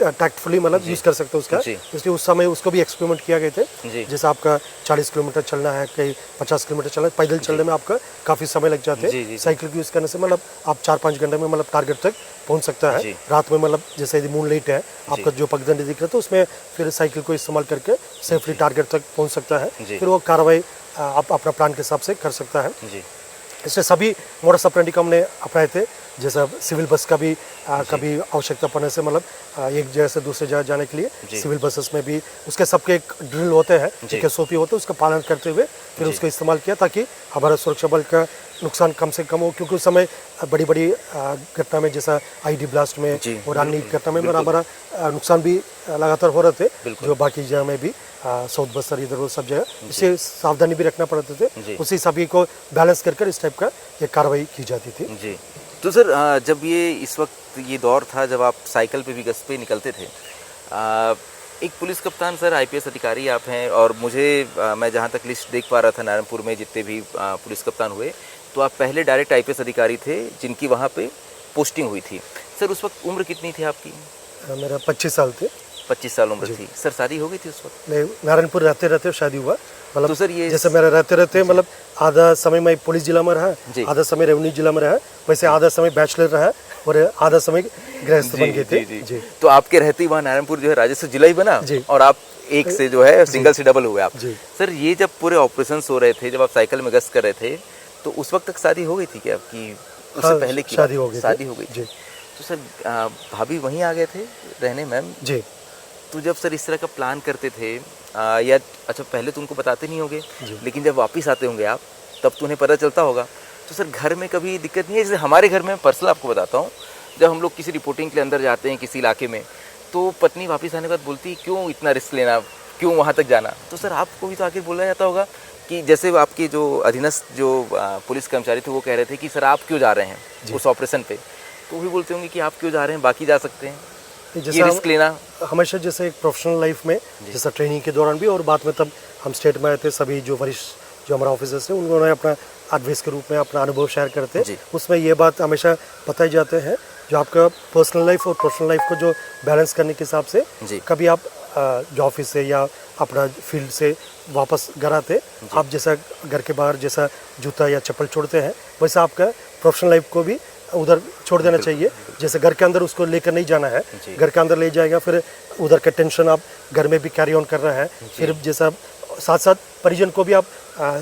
टैक्टफुली मतलब यूज़ कर सकते हो उसका, जी। इसलिए उस समय उसको भी एक्सपेरिमेंट किया गए थे। जी। जैसे आपका 40 किलोमीटर चलना है, कहीं 50 किलोमीटर चलना है, पैदल चलने में आपका काफ़ी समय लग जाते जी, जी, हैं। साइकिल को यूज़ करने से मतलब आप 4-5 घंटे में मतलब टारगेट तक पहुंच सकता है। जी। रात में मतलब जैसे यदि मून लाइट है, आपका जो पगडंडी दिख रहा है तो उसमें फिर साइकिल को इस्तेमाल करके सेफली टारगेट तक पहुँच सकता है। जी। फिर वो कार्रवाई आप अपना प्लान के हिसाब से कर सकता है। जी इससे सभी मोडस ऑपरेंडी को हमने अपनाए थे। जैसा सिविल बस का भी कभी आवश्यकता पड़ने से मतलब एक जगह से दूसरी जगह जाने के लिए सिविल बसेस में भी उसके सबके एक ड्रिल होते हैं, एक SOP होते हैं, उसका पालन करते हुए फिर उसको इस्तेमाल किया ताकि हमारा सुरक्षा बल का नुकसान कम से कम हो। क्योंकि उस समय बड़ी बड़ी घटना में जैसा ID ब्लास्ट में और अन्य घटना में हमारा नुकसान भी लगातार हो रहे थे, जो बाकी जगह में भी साउथ बस्तर इधर वो सब जगह, इससे सावधानी भी रखना पड़ते थे। उसी सभी को बैलेंस कर इस टाइप का ये कार्रवाई की जाती थी। जी। तो सर जब ये इस वक्त ये दौर था जब आप साइकिल पे भी गश्त पे निकलते थे, एक पुलिस कप्तान सर IPS अधिकारी आप हैं और मुझे मैं जहाँ तक लिस्ट देख पा रहा था नारायणपुर में जितने भी पुलिस कप्तान हुए तो आप पहले डायरेक्ट IPS अधिकारी थे जिनकी वहाँ पे पोस्टिंग हुई थी। सर उस वक्त उम्र कितनी थी आपकी? मेरा 25 साल थे। 25 साल उम्र थी। सर शादी हो गई थी उस वक्त? नहीं, नारायणपुर रहते रहते शादी हुआ। मतलब तो सर ये जैसे मेरा रहते रहते मतलब आधा समय मैं पुलिस जिला में रहा, आधा समय रेवेन्यू जिला में रहा, वैसे आधा समय बैचलर रहा और आधा समय गृहस्थ बन गए थे। जी। तो आपके रहते ही वहाँ नारायणपुर जो है राजस्व जिला ही बना और आप एक से जो है सिंगल से डबल हुए आप। सर ये जब पूरे ऑपरेशन हो रहे थे, जब आप साइकिल में गश्त कर रहे थे तो उस वक्त तक शादी हो गई थी क्या आपकी? उससे पहले की शादी हो गई, शादी हो गई थी। तो सर भाभी वहीं आ गए थे रहने मैम जी। तो जब सर इस तरह का प्लान करते थे या अच्छा पहले तो उनको बताते नहीं होंगे, लेकिन जब वापस आते होंगे आप तब तो उन्हें पता चलता होगा। तो सर घर में कभी दिक्कत नहीं है? जैसे हमारे घर में पर्सनल आपको बताता हूँ, जब हम लोग किसी रिपोर्टिंग के लिए अंदर जाते हैं किसी इलाके में तो पत्नी वापस आने के बाद बोलती क्यों इतना रिस्क लेना, क्यों वहाँ तक जाना? तो सर आपको भी तो आखिर बोला जाता होगा कि जैसे आपके जो अधीनस्थ जो पुलिस कर्मचारी थे वो कह रहे थे कि सर आप क्यों जा रहे हैं उस ऑपरेशन पे, तो वो भी बोलते होंगे कि आप क्यों जा रहे हैं, बाकी जा सकते हैं, ये रिस्क लेना हमेशा जैसे एक प्रोफेशनल लाइफ में जैसा ट्रेनिंग के दौरान भी और बाद में तब हम स्टेट में आए थे, सभी जो वरिष्ठ जो हमारा ऑफिसर्स थे उन्होंने अपना एडवाइस के रूप में अपना अनुभव शेयर करते, उसमें ये बात हमेशा बताई जाते हैं जो आपका पर्सनल लाइफ और प्रोफेशनल लाइफ को जो बैलेंस करने के हिसाब से कभी आप जो ऑफिस से या अपना फील्ड से वापस घर आते, आप जैसा घर के बाहर जैसा जूता या चप्पल छोड़ते हैं वैसा आपका प्रोफेशनल लाइफ को भी उधर छोड़ देना चाहिए। जैसे घर के अंदर उसको लेकर नहीं जाना है, घर के अंदर ले जाएगा फिर उधर का टेंशन आप घर में भी कैरी ऑन कर रहे हैं, फिर जैसा साथ साथ परिजन को भी आप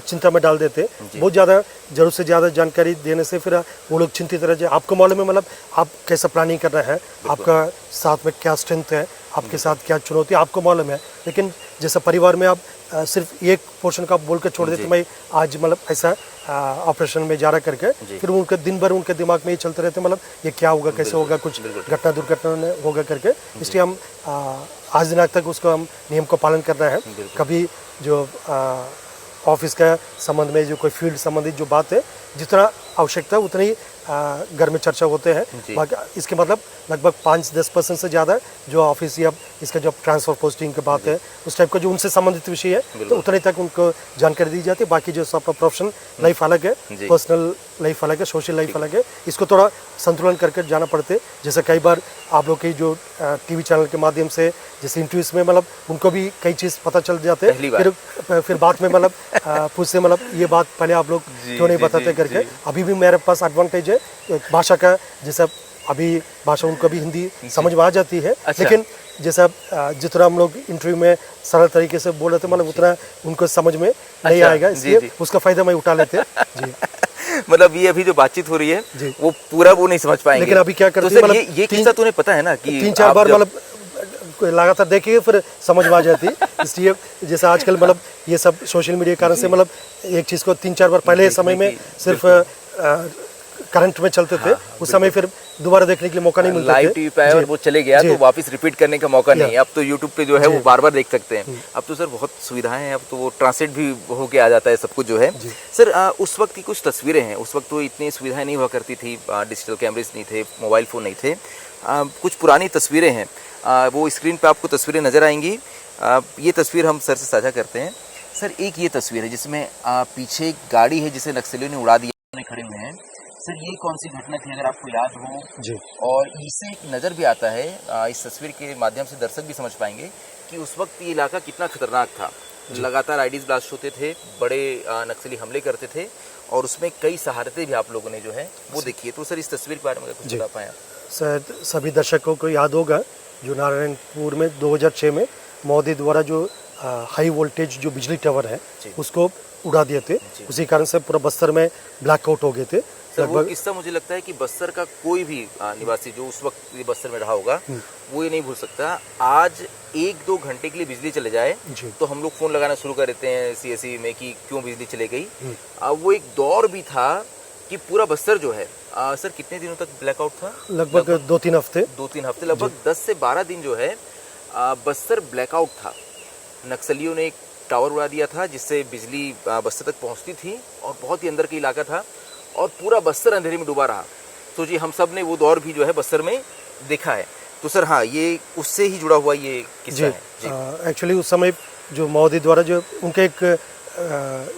चिंता में डाल देते। बहुत ज़्यादा जरूरत से ज़्यादा जानकारी देने से फिर वो लोग चिंतित रह जाए। आपको मालूम है मतलब आप कैसा प्लानिंग कर रहे हैं, आपका साथ में क्या स्ट्रेंथ है, आपके साथ क्या चुनौती आपको मालूम है, लेकिन जैसा परिवार में आप सिर्फ एक पोर्शन का आप बोल कर छोड़ देते मैं आज मतलब ऐसा ऑपरेशन में जा रहा करके, फिर उनके दिन भर उनके दिमाग में ये चलते रहते मतलब ये क्या होगा, कैसे होगा, कुछ घटना दुर्घटना होगा करके। इसलिए हम आज दिन तक उसको हम नियम को पालन कर रहे हैं। कभी जो ऑफिस का संबंध में जो कोई फील्ड संबंधित जो बात है जितना आवश्यकता उतना ही घर में चर्चा होते हैं। बाकी इसके मतलब लगभग 5-10% से ज़्यादा जो ऑफिस या इसका जो ट्रांसफर पोस्टिंग की बात है उस टाइप का जो उनसे संबंधित विषय है तो उतने तक उनको जानकारी दी जाती है। बाकी जो सबका प्रोफेशनल लाइफ अलग है, पर्सनल लाइफ अलग है, सोशल लाइफ अलग है, इसको थोड़ा संतुलन करके जाना पड़ते। जैसे कई बार आप लोग की जो TV चैनल के माध्यम से जैसे इंटरव्यूज में मतलब उनको भी कई चीज़ पता चल जाते हैं, फिर बाद में मतलब पूछते मतलब ये बात पहले आप लोग क्यों नहीं बताते करके। अभी भी मेरे पास एडवांटेज है भाषा का, जैसा अभी भाषा उनको भी हिंदी समझ में आ जाती है, लेकिन जैसा जितना हम लोग इंटरव्यू में सरल तरीके से बोल रहे थे मतलब उतना उनको समझ में नहीं आएगा, इसलिए उसका फायदा मैं उठा लेते जी। मतलब ये अभी जो बातचीत हो रही है वो पूरा वो नहीं समझ पाएंगे, लेकिन अभी क्या करते हैं मतलब ये किस्सा तूने पता है ना कि 3-4 बार मतलब लगातार देखिए फिर समझ में आ जाती। इसलिए जैसे आजकल मतलब ये सब सोशल मीडिया के कारण से मतलब एक चीज़ को 3-4 बार पहले समय में सिर्फ करंट में चलते थे, उस समय फिर दोबारा देखने के लिए मौका नहीं मिलता। लाइव टीवी पे आया और वो चले गया तो वापस रिपीट करने का मौका नहीं है। अब तो यूट्यूब पे जो है वो बार बार देख सकते हैं। अब तो सर बहुत सुविधाएं हैं, अब तो वो ट्रांसलेट भी होके आ जाता है सब कुछ जो है। सर उस वक्त की कुछ तस्वीरें हैं, उस वक्त तो इतनी सुविधाएं नहीं हुआ करती थी, डिजिटल कैमरेज नहीं थे, मोबाइल फ़ोन नहीं थे। कुछ पुरानी तस्वीरें हैं, वो स्क्रीन पर आपको तस्वीरें नज़र आएंगी। ये तस्वीर हम सर से साझा करते हैं। सर एक ये तस्वीर है जिसमें पीछे एक गाड़ी है जिसे नक्सलियों ने उड़ा दिया, खड़े हुए हैं। सर ये कौन सी घटना थी अगर आपको याद हो? जी और इससे एक नज़र भी आता है, इस तस्वीर के माध्यम से दर्शक भी समझ पाएंगे कि उस वक्त ये इलाका कितना खतरनाक था। लगातार आईडीज ब्लास्ट होते थे, बड़े नक्सली हमले करते थे और उसमें कई शहादतें भी आप लोगों ने जो है वो देखी है। तो सर इस तस्वीर के बारे में अगर कुछ बता पाएं आप। शायद सभी दर्शकों को याद होगा जो नारायणपुर में 2006 में मोदी द्वारा जो हाई वोल्टेज जो बिजली टावर है उसको उड़ा दिए थे, उसी कारण से पूरा बस्तर में ब्लैकआउट हो गए थे। सर वो किस्सा मुझे लगता है कि बस्तर का कोई भी निवासी जो उस वक्त ये बस्तर में रहा होगा वो ये नहीं भूल सकता। आज 1-2 घंटे के लिए बिजली चले जाए तो हम लोग फोन लगाना शुरू कर देते हैं सीएससी में कि क्यों बिजली चले गई। वो एक दौर भी था कि पूरा बस्तर जो है सर कितने दिनों तक ब्लैकआउट था? लगभग 2-3 हफ्ते, 2-3 हफ्ते, लगभग 10 से 12 दिन जो है बस्तर ब्लैकआउट था। नक्सलियों ने एक टावर उड़ा दिया था जिससे बिजली बस्तर तक पहुंचती थी और बहुत ही अंदर का इलाका था और पूरा बस्तर अंधेरे में डूबा रहा। तो जी हम सब ने वो दौर भी जो है बस्तर में देखा है। तो सर हाँ, ये उससे ही जुड़ा हुआ ये किस्सा है जी। एक्चुअली उस समय जो मोदी द्वारा जो उनका एक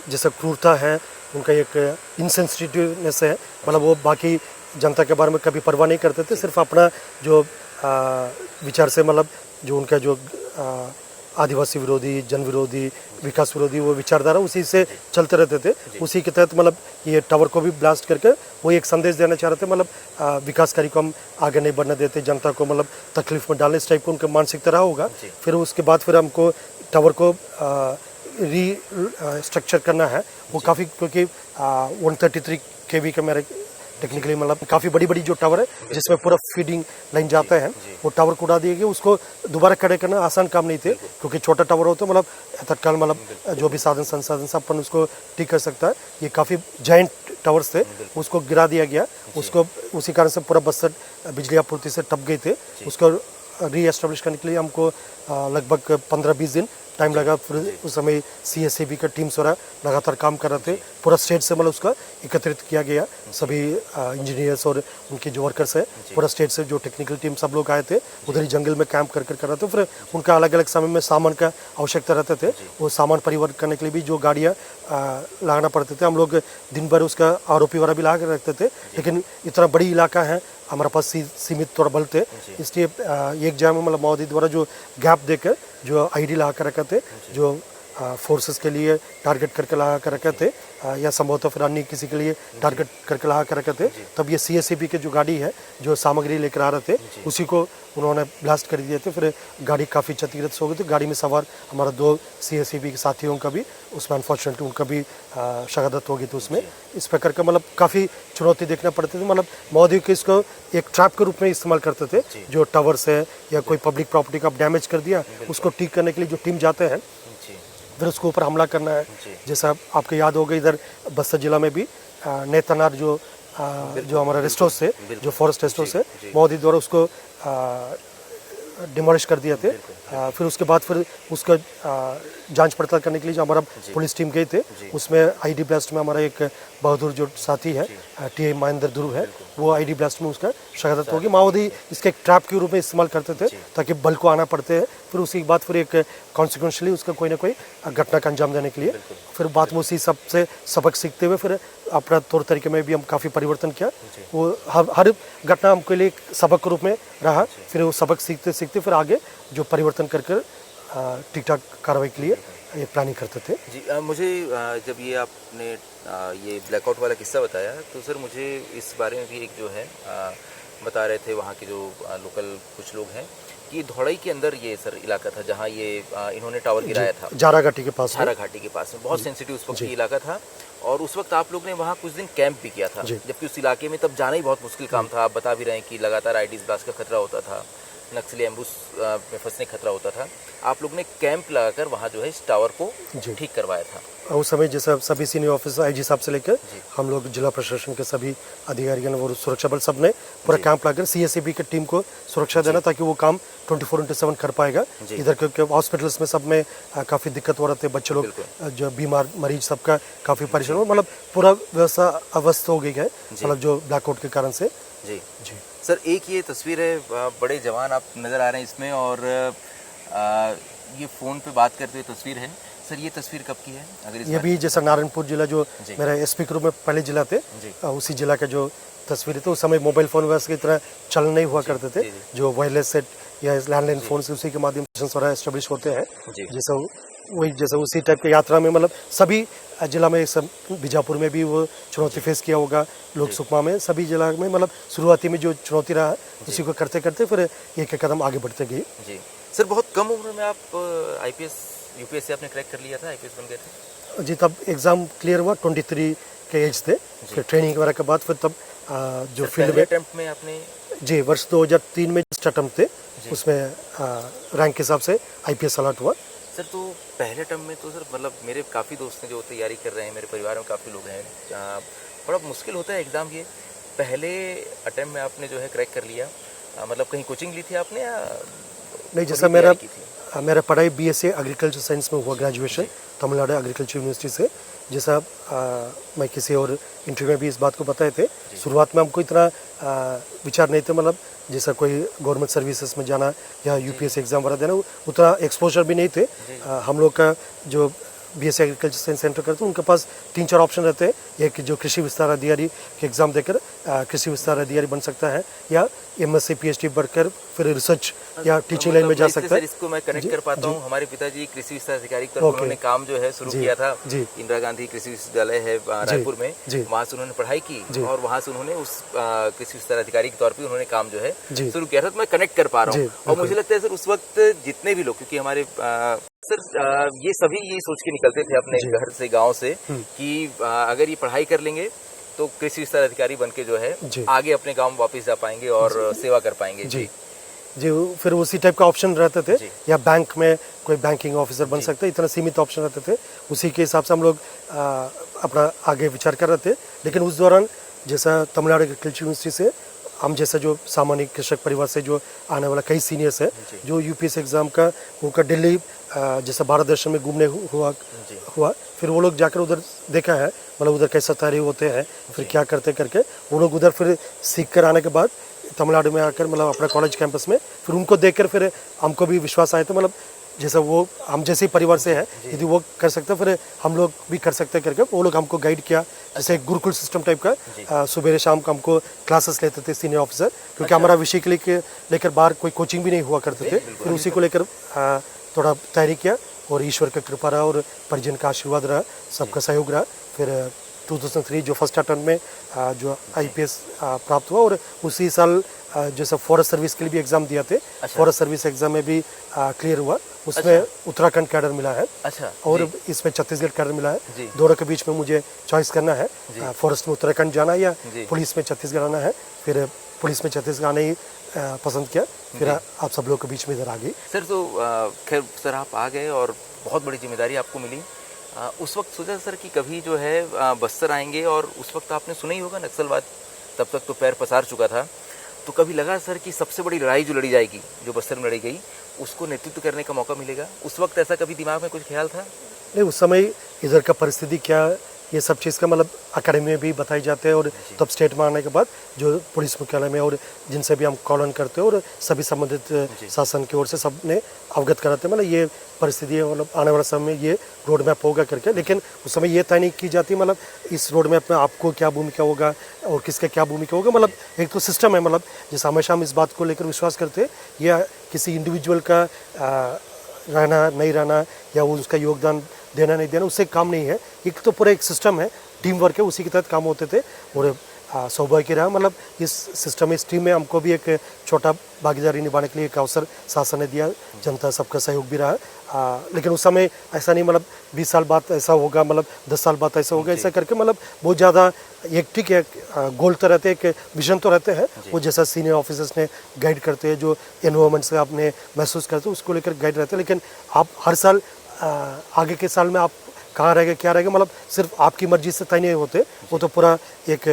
जैसा क्रूरता है, उनका एक इनसेंसिटिवनेस है, मतलब वो बाकी जनता के बारे में कभी परवाह नहीं करते थे, सिर्फ अपना जो विचार से, मतलब जो उनका जो आदिवासी विरोधी, जन विरोधी, विकास विरोधी वो विचारधारा उसी से चलते रहते थे। उसी के तहत मतलब ये टावर को भी ब्लास्ट करके वो एक संदेश देना चाह रहे थे, मतलब विकास कार्य को हम आगे नहीं बढ़ने देते, जनता को मतलब तकलीफ में डालने, इस टाइप को उनका मानसिकता रहा होगा। फिर उसके बाद फिर हमको टावर को स्ट्रक्चर करना है वो काफ़ी, क्योंकि 133 kV का मेरे टेक्निकली मतलब काफ़ी बड़ी बड़ी जो टावर है जिसमें पूरा फीडिंग लाइन जाता है, वो टावर को उड़ा दिए गए। उसको दोबारा खड़े करना आसान काम नहीं थे, क्योंकि छोटा टावर हो तो मतलब तत्काल मतलब जो भी साधन संसाधन सब अपन उसको ठीक कर सकता है। ये काफ़ी जाइंट टावर्स थे, उसको गिरा दिया गया, उसको उसी कारण से पूरा बस्तर बिजली आपूर्ति से टप गए थे। उसको री एस्टेब्लिश करने के लिए हमको लगभग 15-20 दिन टाइम लगा। फिर उस समय CSCB का टीम सारा लगातार काम कर रहे थे, पूरा स्टेट से मतलब उसका एकत्रित किया गया, सभी इंजीनियर्स और उनके जो वर्कर्स है पूरा स्टेट से जो टेक्निकल टीम सब लोग आए थे, उधर ही जंगल में कैंप कर रहे थे। फिर उनका अलग अलग समय में सामान का आवश्यकता रहते थे, वो सामान परिवहन करने के लिए भी जो गाड़ियाँ लगाना पड़ते थे, हम लोग दिन भर उसका ROP वाला भी लगा कर रखते थे। लेकिन इतना बड़ी इलाका है, हमारे पास सीमित थोड़ा बल थे, इसलिए एक जगह में मतलब मोदी द्वारा जो गैप देकर जो ID लगा कर रखे थे, जो फोर्सेस के लिए टारगेट करके लगा कर रखे थे, या संभवतः फिर अन्य किसी के लिए टारगेट करके लगा कर रखे थे, तब ये CSCB के जो गाड़ी है जो सामग्री लेकर आ रहे थे उसी को उन्होंने ब्लास्ट कर दिए थे। फिर गाड़ी काफ़ी क्षतिग्रस्त हो गई थी। गाड़ी में सवार हमारा 2 CSCB के साथियों का भी उसमें अनफॉर्चुनेटली उनका भी शहादत हो गई थी उसमें। इस प्रकार का मतलब काफ़ी चुनौती देखना पड़ती थी। मतलब मोदी के इसको एक ट्रैप के रूप में इस्तेमाल करते थे, जो टावर्स है या कोई पब्लिक प्रॉपर्टी का डैमेज कर दिया, उसको ठीक करने के लिए जो टीम जाते हैं फिर उसके ऊपर हमला करना है। जैसा आपको याद होगा इधर बस्तर जिला में भी नेतनार जो हमारा रेस्ट हाउस है, जो फॉरेस्ट रेस्ट हाउस है, मोदी द्वारा उसको डिमोलिश कर दिए थे। फिर उसके बाद फिर उसका जांच पड़ताल करने के लिए जो हमारा पुलिस टीम गई थे, उसमें ID ब्लास्ट में हमारा एक बहादुर जो साथी है TA महेंद्र ध्रुव है, वो ID ब्लास्ट में उसका शहादत होगी। माओवादी इसके एक ट्रैप के रूप में इस्तेमाल करते थे ताकि बल को आना पड़ते हैं। फिर उसके बाद फिर एक कॉन्सिक्वेंशली उसका कोई ना कोई घटना का अंजाम देने के लिए फिर बाद में उसी सबसे सबक सीखते हुए फिर अपना तौर तरीके में भी हम काफ़ी परिवर्तन किया। वो हर घटना हमके लिए एक सबक के रूप में रहा। फिर वो सबक सीखते सीखते फिर आगे जो परिवर्तन कर ठीक ठाक कार्रवाई के लिए ये प्लानिंग करते थे। जी मुझे जब ये आपने ये ब्लैकआउट वाला किस्सा बताया तो सर मुझे इस बारे में भी एक जो है बता रहे थे वहाँ के जो लोकल कुछ लोग हैं कि धौड़ई के अंदर ये सर इलाका था जहाँ ये इन्होंने टावर गिराया था, जारा घाटी के पास, जारा घाटी के पास में बहुत सेंसिटिव उस वक्त इलाका था। और उस वक्त आप लोग ने वहाँ कुछ दिन कैंप भी किया था, जबकि उस इलाके में तब जाना ही बहुत मुश्किल काम था। आप बता भी रहे हैं कि लगातार IDs ब्लास्ट का खतरा होता था, नक्सली एम्बुश में फंसने का खतरा होता था। आप लोग ने कैंप लगाकर वहाँ जो है इस टावर को ठीक करवाया था। उस समय जैसा सभी सीनियर ऑफिसर IG साहब से लेकर हम लोग जिला प्रशासन के सभी अधिकारियों और सुरक्षा बल सब ने पूरा कैंप लगाकर CSCB की टीम को सुरक्षा देना ताकि वो काम 24/7 कर पाएगा। इधर के हॉस्पिटल्स में सब में काफ़ी दिक्कत हो रहे थे, बच्चे लोग जो बीमार मरीज सबका काफ़ी परेशान हो, मतलब पूरा व्यवस्था अवस्थ हो गई है, मतलब जो ब्लैकआउट के कारण से। जी सर, एक ये तस्वीर है, बड़े जवान आप नज़र आ रहे हैं इसमें, और ये फ़ोन पे बात करते हुए तस्वीर है सर, ये तस्वीर कब की है? अगर इस ये बारे भी में- जैसा नारायणपुर जिला जो जी। मेरा एसपी के रूप में पहले जिला थे, जी। उसी जिला का जो तस्वीर है। तो उस समय मोबाइल फ़ोन वैसे की तरह चलन नहीं हुआ करते थे, जी, जी। जो वायरलेस सेट या लैंडलाइन फ़ोन से उसी के माध्यम से एस्टेब्लिश होते हैं। जी। जैसा वही जैसा उसी टाइप की यात्रा में मतलब सभी जिला में, सब बीजापुर में भी वो चुनौती फेस किया होगा, लोक सुकमा में, सभी जिला में मतलब शुरुआती में जो चुनौती रहा उसी को करते करते फिर एक एक कदम आगे बढ़ते गए। जी सर, बहुत कम उम्र में आप आईपीएस यूपीएससी आपने क्रैक कर लिया था, आईपीएस बन गए थे? जी, तब एग्ज़ाम क्लियर हुआ, 23 के एज थे, फिर ट्रेनिंग वगैरह के बाद फिर तब जो सर, फील्ड पहले में अटेम्प्ट में आपने जी वर्ष 2003 में जिस अटेम्प्ट थे उसमें रैंक के हिसाब से आईपीएस अलर्ट हुआ। सर, तो पहले टर्म में तो सर मतलब मेरे काफ़ी दोस्त हैं जो तैयारी कर रहे हैं, मेरे परिवार में काफ़ी लोग हैं, बड़ा मुश्किल होता है एग्ज़ाम। ये पहले अटेम्प्ट में आपने जो है क्रैक कर लिया, मतलब कहीं कोचिंग ली थी आपने या नहीं, जैसा खुद ही तैयारी की थी? मेरा पढ़ाई बीएससी एग्रीकल्चर साइंस में हुआ, ग्रेजुएशन तमिलनाडु एग्रीकल्चर यूनिवर्सिटी से। जैसा मैं किसी और इंटरव्यू में भी इस बात को बताए थे, शुरुआत में हमको इतना विचार नहीं थे, मतलब जैसा कोई गवर्नमेंट सर्विसेज में जाना या यूपीएससी एग्ज़ाम वगैरह देना, उतना एक्सपोजर भी नहीं थे। हम लोग का जो बीएससी एग्रीकल्चर साइंस सेंटर करते हैं उनके पास 3-4 ऑप्शन रहते हैं। एक जो कृषि विस्तार अधिकारी के एग्ज़ाम देकर कृषि विस्तार अधिकारी बन सकता है, या एमएससी पीएचडी बढ़कर फिर रिसर्च या टीचिंग लाइन में जा सकता है। इसको मैं कनेक्ट कर पाता हूँ, हमारे पिताजी कृषि विस्तार अधिकारी के तौर पर उन्होंने काम जो है शुरू किया था। इंदिरा गांधी कृषि विश्वविद्यालय है रायपुर में, वहाँ से उन्होंने पढ़ाई की और वहाँ से उन्होंने उस कृषि विस्तार अधिकारी के तौर पर उन्होंने काम जो है शुरू किया था। तो मैं कनेक्ट कर पा रहा हूँ, और मुझे लगता है सर उस वक्त जितने भी लोग, क्योंकि हमारे सर ये सभी ये सोच के निकलते थे अपने घर से, गांव से, कि अगर ये पढ़ाई कर लेंगे तो कृषि विस्तार अधिकारी बन के जो है आगे अपने गांव वापस जा पाएंगे और सेवा कर पाएंगे। जी जी, फिर उसी टाइप का ऑप्शन रहते थे, या बैंक में कोई बैंकिंग ऑफिसर बन सकते, इतना सीमित ऑप्शन रहते थे। उसी के हिसाब से हम लोग अपना आगे विचार कर रहे थे। लेकिन उस दौरान जैसा तमिलनाडु एग्रीकल्चर यूनिवर्सिटी से हम जैसा जो सामान्य कृषक परिवार से जो आने वाला कई सीनियर्स है, जो यूपीएससी एग्ज़ाम का उनका दिल्ली जैसा भारत दर्शन में घूमने हुआ, फिर वो लोग जाकर उधर देखा है, मतलब उधर कैसा तैयारी होते हैं, फिर क्या करते करके वो लोग उधर फिर सीख कर आने के बाद तमिलनाडु में आकर मतलब अपना कॉलेज कैंपस में फिर उनको देखकर फिर हमको भी विश्वास आया था, मतलब जैसा वो हम जैसे परिवार से है, यदि वो कर सकते फिर हम लोग भी कर सकते करके वो लोग हमको गाइड किया। जैसे गुरुकुल सिस्टम टाइप का सुबह शाम को हमको क्लासेस लेते थे सीनियर ऑफिसर, क्योंकि हमारा विषय के लेकर बाहर कोई कोचिंग भी नहीं हुआ करते थे। फिर उसी को लेकर थोड़ा तैयारी किया, और ईश्वर का कृपा रहा और परिजन का आशीर्वाद रहा, सबका सहयोग रहा। फिर 2003 जो फर्स्ट अटेम्प्ट में जो आईपीएस प्राप्त हुआ, और उसी साल जैसा फॉरेस्ट सर्विस के लिए भी एग्ज़ाम दिया थे, फॉरेस्ट सर्विस एग्ज़ाम में भी क्लियर हुआ। उसमें उत्तराखंड कैडर मिला है, और इसमें छत्तीसगढ़ कैडर मिला है। दोनों के बीच में मुझे चॉइस करना है, फॉरेस्ट में उत्तराखंड जाना या पुलिस में छत्तीसगढ़ आना है। फिर पुलिस में छत्तीसगढ़ आने ही पसंद किया, फिर आप सब लोग के बीच में इधर आ गई। सर, तो खैर सर आप आ गए और बहुत बड़ी जिम्मेदारी आपको मिली। उस वक्त सोचा सर कि कभी जो है बस्तर आएंगे, और उस वक्त आपने सुना ही होगा नक्सलवाद तब तक तो पैर पसार चुका था, तो कभी लगा सर कि सबसे बड़ी लड़ाई जो लड़ी जाएगी, जो बस्तर में लड़ी गई, उसको नेतृत्व करने का मौका मिलेगा? उस वक्त ऐसा कभी दिमाग में कुछ ख्याल था? नहीं, उस समय इधर का परिस्थिति क्या, ये सब चीज़ का मतलब अकेडमी में भी बताई जाते हैं, और तब स्टेट में आने के बाद जो पुलिस मुख्यालय में और जिनसे भी हम कॉल ऑन करते हैं और सभी संबंधित शासन की ओर से सब ने अवगत कराते हैं, मतलब ये परिस्थिति है, मतलब आने वाला समय में ये रोड मैप होगा करके। लेकिन उस समय ये तय नहीं की जाती मतलब इस रोड मैप में आपको क्या भूमिका होगा और किसका क्या भूमिका होगा। मतलब एक तो सिस्टम है, मतलब जैसे हमेशा हम इस बात को लेकर विश्वास करते हैं, या किसी इंडिविजुअल का रहना नहीं रहना या वो उसका योगदान देना नहीं देना, उससे काम नहीं है। एक तो पूरा एक सिस्टम है, टीम वर्क है, उसी के तहत काम होते थे। और सौभाग्य रहा, मतलब इस सिस्टम में, इस टीम में हमको भी एक छोटा भागीदारी निभाने के लिए एक अवसर शासन ने दिया, जनता सबका सहयोग भी रहा। लेकिन उस समय ऐसा नहीं मतलब 20 साल बाद ऐसा होगा, मतलब 10 साल बाद ऐसा होगा, ऐसा करके मतलब बहुत ज़्यादा एक ठीक है, गोल तो रहते हैं, एक विजन तो रहते हैं, वो जैसा सीनियर ऑफिसर्स ने गाइड करते हैं, जो एनवायरमेंट से आपने महसूस करते हो उसको लेकर गाइड रहते हैं। लेकिन आप हर साल आगे के साल में आप कहाँ रहेगा क्या रहेगा, मतलब सिर्फ आपकी मर्जी से तय नहीं होते, वो तो पूरा एक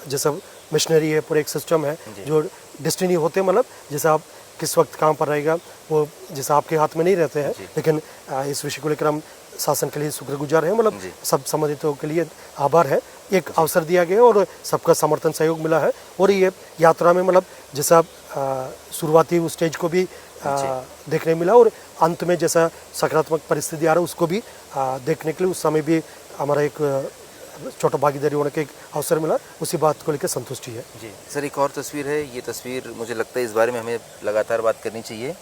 जैसा मशीनरी है, पूरा एक सिस्टम है, जो डेस्टिनी होते हैं, मतलब जैसा आप किस वक्त कहाँ पर रहेगा वो जैसा आपके हाथ में नहीं रहते हैं। लेकिन इस विषय को लेकर हम शासन के लिए शुक्रगुजार हैं, मतलब सब संबंधितों के लिए आभार है। एक अवसर दिया गया और सबका समर्थन सहयोग मिला है, और ये यात्रा में मतलब जैसा शुरुआती उस स्टेज को भी देखने मिला, और अंत में जैसा सकारात्मक परिस्थिति आ रहा है उसको भी देखने के लिए उस समय भी हमारा एक छोटा भागीदारी होने का एक अवसर मिला, उसी बात को लेकर संतुष्टि है। जी सर, एक और तस्वीर है। ये तस्वीर मुझे लगता है इस बारे में हमें लगातार बात करनी चाहिए।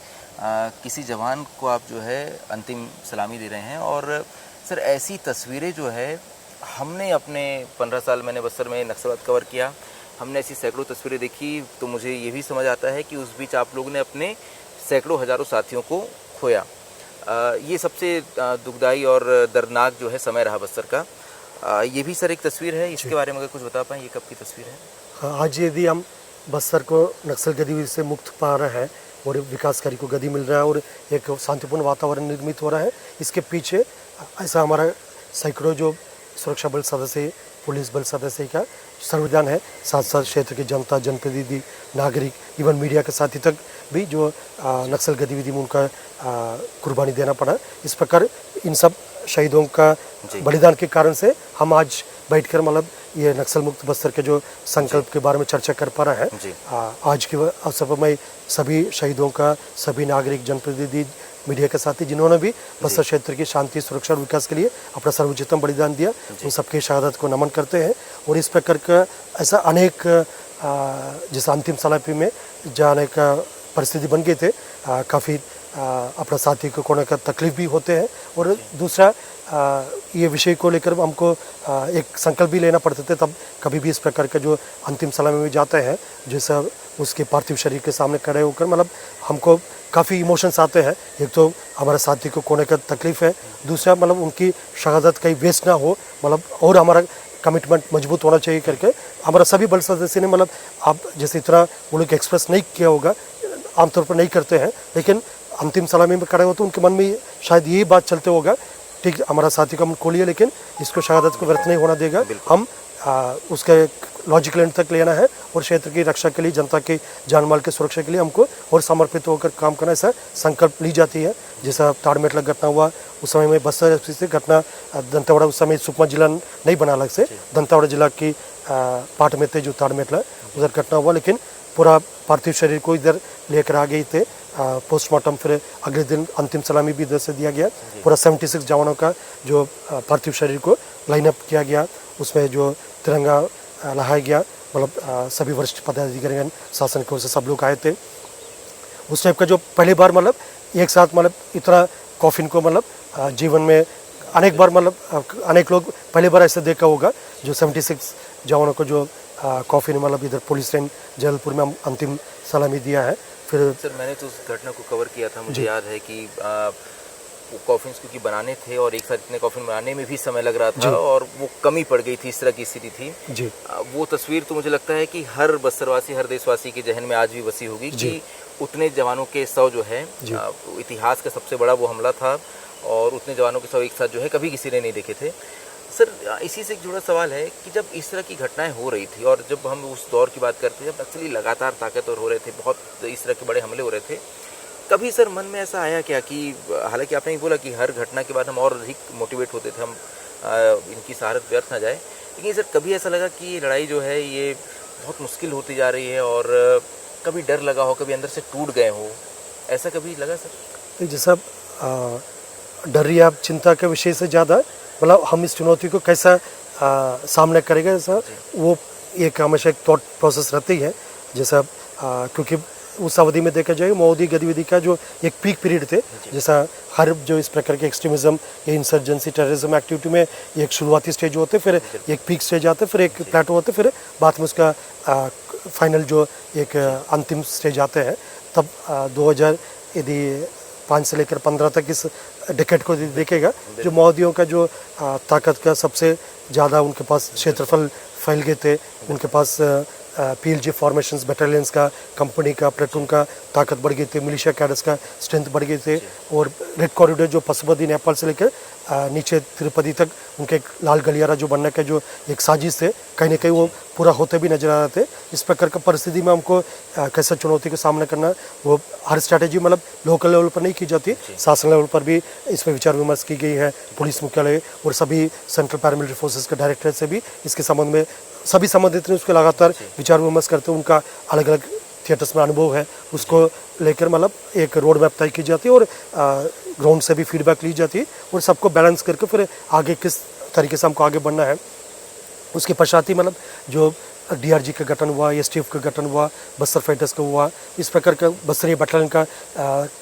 किसी जवान को आप जो है अंतिम सलामी दे रहे हैं, और सर ऐसी तस्वीरें जो है हमने अपने 15 साल मैंने बस्तर में नक्सलवाद कवर किया, हमने ऐसी सैकड़ों तस्वीरें देखी, तो मुझे ये भी समझ आता है कि उस बीच आप लोगों ने अपने सैकड़ों हज़ारों साथियों को खोया। ये सबसे दुखदाई और दर्दनाक जो है समय रहा बस्तर का। ये भी सर एक तस्वीर है, इसके बारे में अगर कुछ बता पाएँ, ये कब की तस्वीर है? हाँ, आज यदि हम बस्तर को नक्सल गतिविधि से मुक्त पा रहे हैं और विकास कार्य को गति मिल रहा है और एक शांतिपूर्ण वातावरण निर्मित हो रहा है, इसके पीछे ऐसा हमारा सैकड़ों जो सुरक्षा बल सदस्य, पुलिस बल सदस्य का संविधान है, साथ साथ क्षेत्र के जनता, जनप्रतिनिधि, नागरिक, इवन मीडिया के साथी तक भी जो नक्सल गतिविधि में उनका कुर्बानी देना पड़ा। इस प्रकार इन सब शहीदों का बलिदान के कारण से हम आज बैठकर मतलब ये नक्सल मुक्त बस्तर के जो संकल्प के बारे में चर्चा कर पा रहे हैं। आज के अवसर पर मैं सभी शहीदों का, सभी नागरिक, जनप्रतिनिधि, मीडिया के साथी जिन्होंने भी बस्तर क्षेत्र की शांति, सुरक्षा और विकास के लिए अपना सर्वोच्चतम बलिदान दिया, उन सबकी शहादत को नमन करते हैं। और इस प्रकार का ऐसा अनेक जैसे अंतिम सलामी में जाने का परिस्थिति बन गए थे, काफ़ी अपना साथी को खोने का तकलीफ भी होते हैं। और दूसरा ये विषय को लेकर हमको एक संकल्प भी लेना पड़ते थे, तब कभी भी इस प्रकार का जो अंतिम सलामी में जाते हैं, जैसा उसके पार्थिव शरीर के सामने खड़े होकर मतलब हमको काफ़ी इमोशंस आते हैं। एक तो हमारे साथी को खोने का तकलीफ है, दूसरा मतलब उनकी शहादत कहीं वेस्ट ना हो, मतलब और हमारा कमिटमेंट मजबूत होना चाहिए करके हमारा सभी बल सदस्य ने मतलब आप जैसे इतना वो लोग एक्सप्रेस नहीं किया होगा, आमतौर पर नहीं करते हैं, लेकिन अंतिम सलामी में खड़े हो तो उनके मन में शायद यही बात चलते होगा, ठीक हमारा साथी को हम खो लिया लेकिन इसको शहादत को व्यर्थ नहीं होना देगा, हम उसके लॉजिकल एंड तक लेना है और क्षेत्र की रक्षा के लिए, जनता के जान माल की सुरक्षा के लिए हमको और समर्पित होकर काम करना, ऐसा संकल्प ली जाती है। जैसा ताड़मेटला घटना हुआ उस समय में बस्तर से घटना, दंतेवाड़ा उस समय सुकमा जिला नहीं बना अलग से, दंतेवाड़ा जिला की पार्ट में थे जो ताड़मेटला, उधर घटना हुआ, लेकिन पूरा पार्थिव शरीर को इधर लेकर आ गए थे पोस्टमार्टम, फिर अगले दिन अंतिम सलामी भी इधर से दिया गया। पूरा 76 जवानों का जो पार्थिव शरीर को लाइनअप किया गया, उसमें जो तिरंगा लहाया गया, मतलब सभी वरिष्ठ पदाधिकारी शासन की ओर से सब लोग आए थे। उस टाइप का जो पहली बार मतलब एक साथ मतलब इतना कॉफिन को मतलब जीवन में अनेक बार मतलब अनेक लोग पहली बार ऐसे देखा होगा, जो 76 जवानों को जो कॉफिन मतलब इधर पुलिस लाइन जबलपुर में हम अंतिम सलामी दिया है। फिर सर मैंने तो उस घटना को कवर किया था, मुझे याद है कि वो कॉफिन्स क्योंकि बनाने थे और एक साथ इतने कॉफिन बनाने में भी समय लग रहा था और वो कमी पड़ गई थी, इस तरह की स्थिति थी जी। वो तस्वीर तो मुझे लगता है कि हर बस्तरवासी, हर देशवासी के जहन में आज भी बसी होगी कि उतने जवानों के 100 जो है इतिहास का सबसे बड़ा वो हमला था और उतने जवानों के 100 एक साथ जो है कभी किसी ने नहीं देखे थे। सर इसी से जुड़ा सवाल है कि जब इस तरह की घटनाएं हो रही थी और जब हम उस दौर की बात करते हैं जब नक्सली लगातार ताकतवर हो रहे थे, बहुत इस तरह के बड़े हमले हो रहे थे, कभी सर मन में ऐसा आया क्या कि हालांकि आपने ही बोला कि हर घटना के बाद हम और अधिक मोटिवेट होते थे, हम इनकी शहादत व्यर्थ ना जाए, लेकिन सर कभी ऐसा लगा कि ये लड़ाई जो है ये बहुत मुश्किल होती जा रही है और कभी डर लगा हो, कभी अंदर से टूट गए हो, ऐसा कभी लगा सर? जैसा डर या चिंता के विषय से ज़्यादा मतलब हम इस चुनौती को कैसा सामना करेंगे, ऐसा वो एक हमेशा एक थॉट प्रोसेस रहती है। जैसा क्योंकि उस अवधि में देखा जाए मोदी गतिविधि का जो एक पीक पीरियड थे, जैसा हर जो इस प्रकार के एक्सट्रीमिज्म या इंसर्जेंसी टेररिज्म एक्टिविटी में एक शुरुआती स्टेज होते, फिर एक पीक स्टेज आते, फिर एक प्लेटो होते, फिर बाद में उसका फाइनल जो एक अंतिम स्टेज आते हैं। तब 2000 यदि 5 से लेकर 15 तक इस डिकेड को देखेगा, जो मोदियों का जो ताकत का सबसे ज़्यादा उनके पास क्षेत्रफल फैल गए थे, उनके पास PLG फॉर्मेशंस, बटालियंस का, कंपनी का, प्लेटून का ताकत बढ़ गई थी, मिलिशिया कैडर्स का स्ट्रेंथ बढ़ गई थे और रेड कॉरिडोर जो पशुपति नेपाल से लेकर नीचे तिरुपति तक उनके एक लाल गलियारा जो बनने का जो एक साजिश थे, कहीं ना कहीं वो पूरा होते भी नजर आ रहे थे। इस प्रकार का परिस्थिति में हमको कैसे चुनौती का सामना करना, वो हर स्ट्रैटेजी मतलब लोकल लेवल पर नहीं की जाती, शासन लेवल पर भी इस पर विचार विमर्श की गई है। पुलिस मुख्यालय और सभी सेंट्रल पैरामिलिट्री फोर्सेस के डायरेक्टरेट से भी इसके संबंध में सभी संबंधित ने उसके लगातार विचार विमर्श करते, उनका अलग अलग थिएटर्स में अनुभव है उसको लेकर मतलब एक रोड मैप तय की जाती है और ग्राउंड से भी फीडबैक ली जाती है और सबको बैलेंस करके फिर आगे किस तरीके से हमको आगे बढ़ना है। उसके पश्चात ही मतलब जो DRG का गठन हुआ, STF का गठन हुआ, बस्तर फाइटर्स का हुआ, इस प्रकार का बस्तरी बटालियन का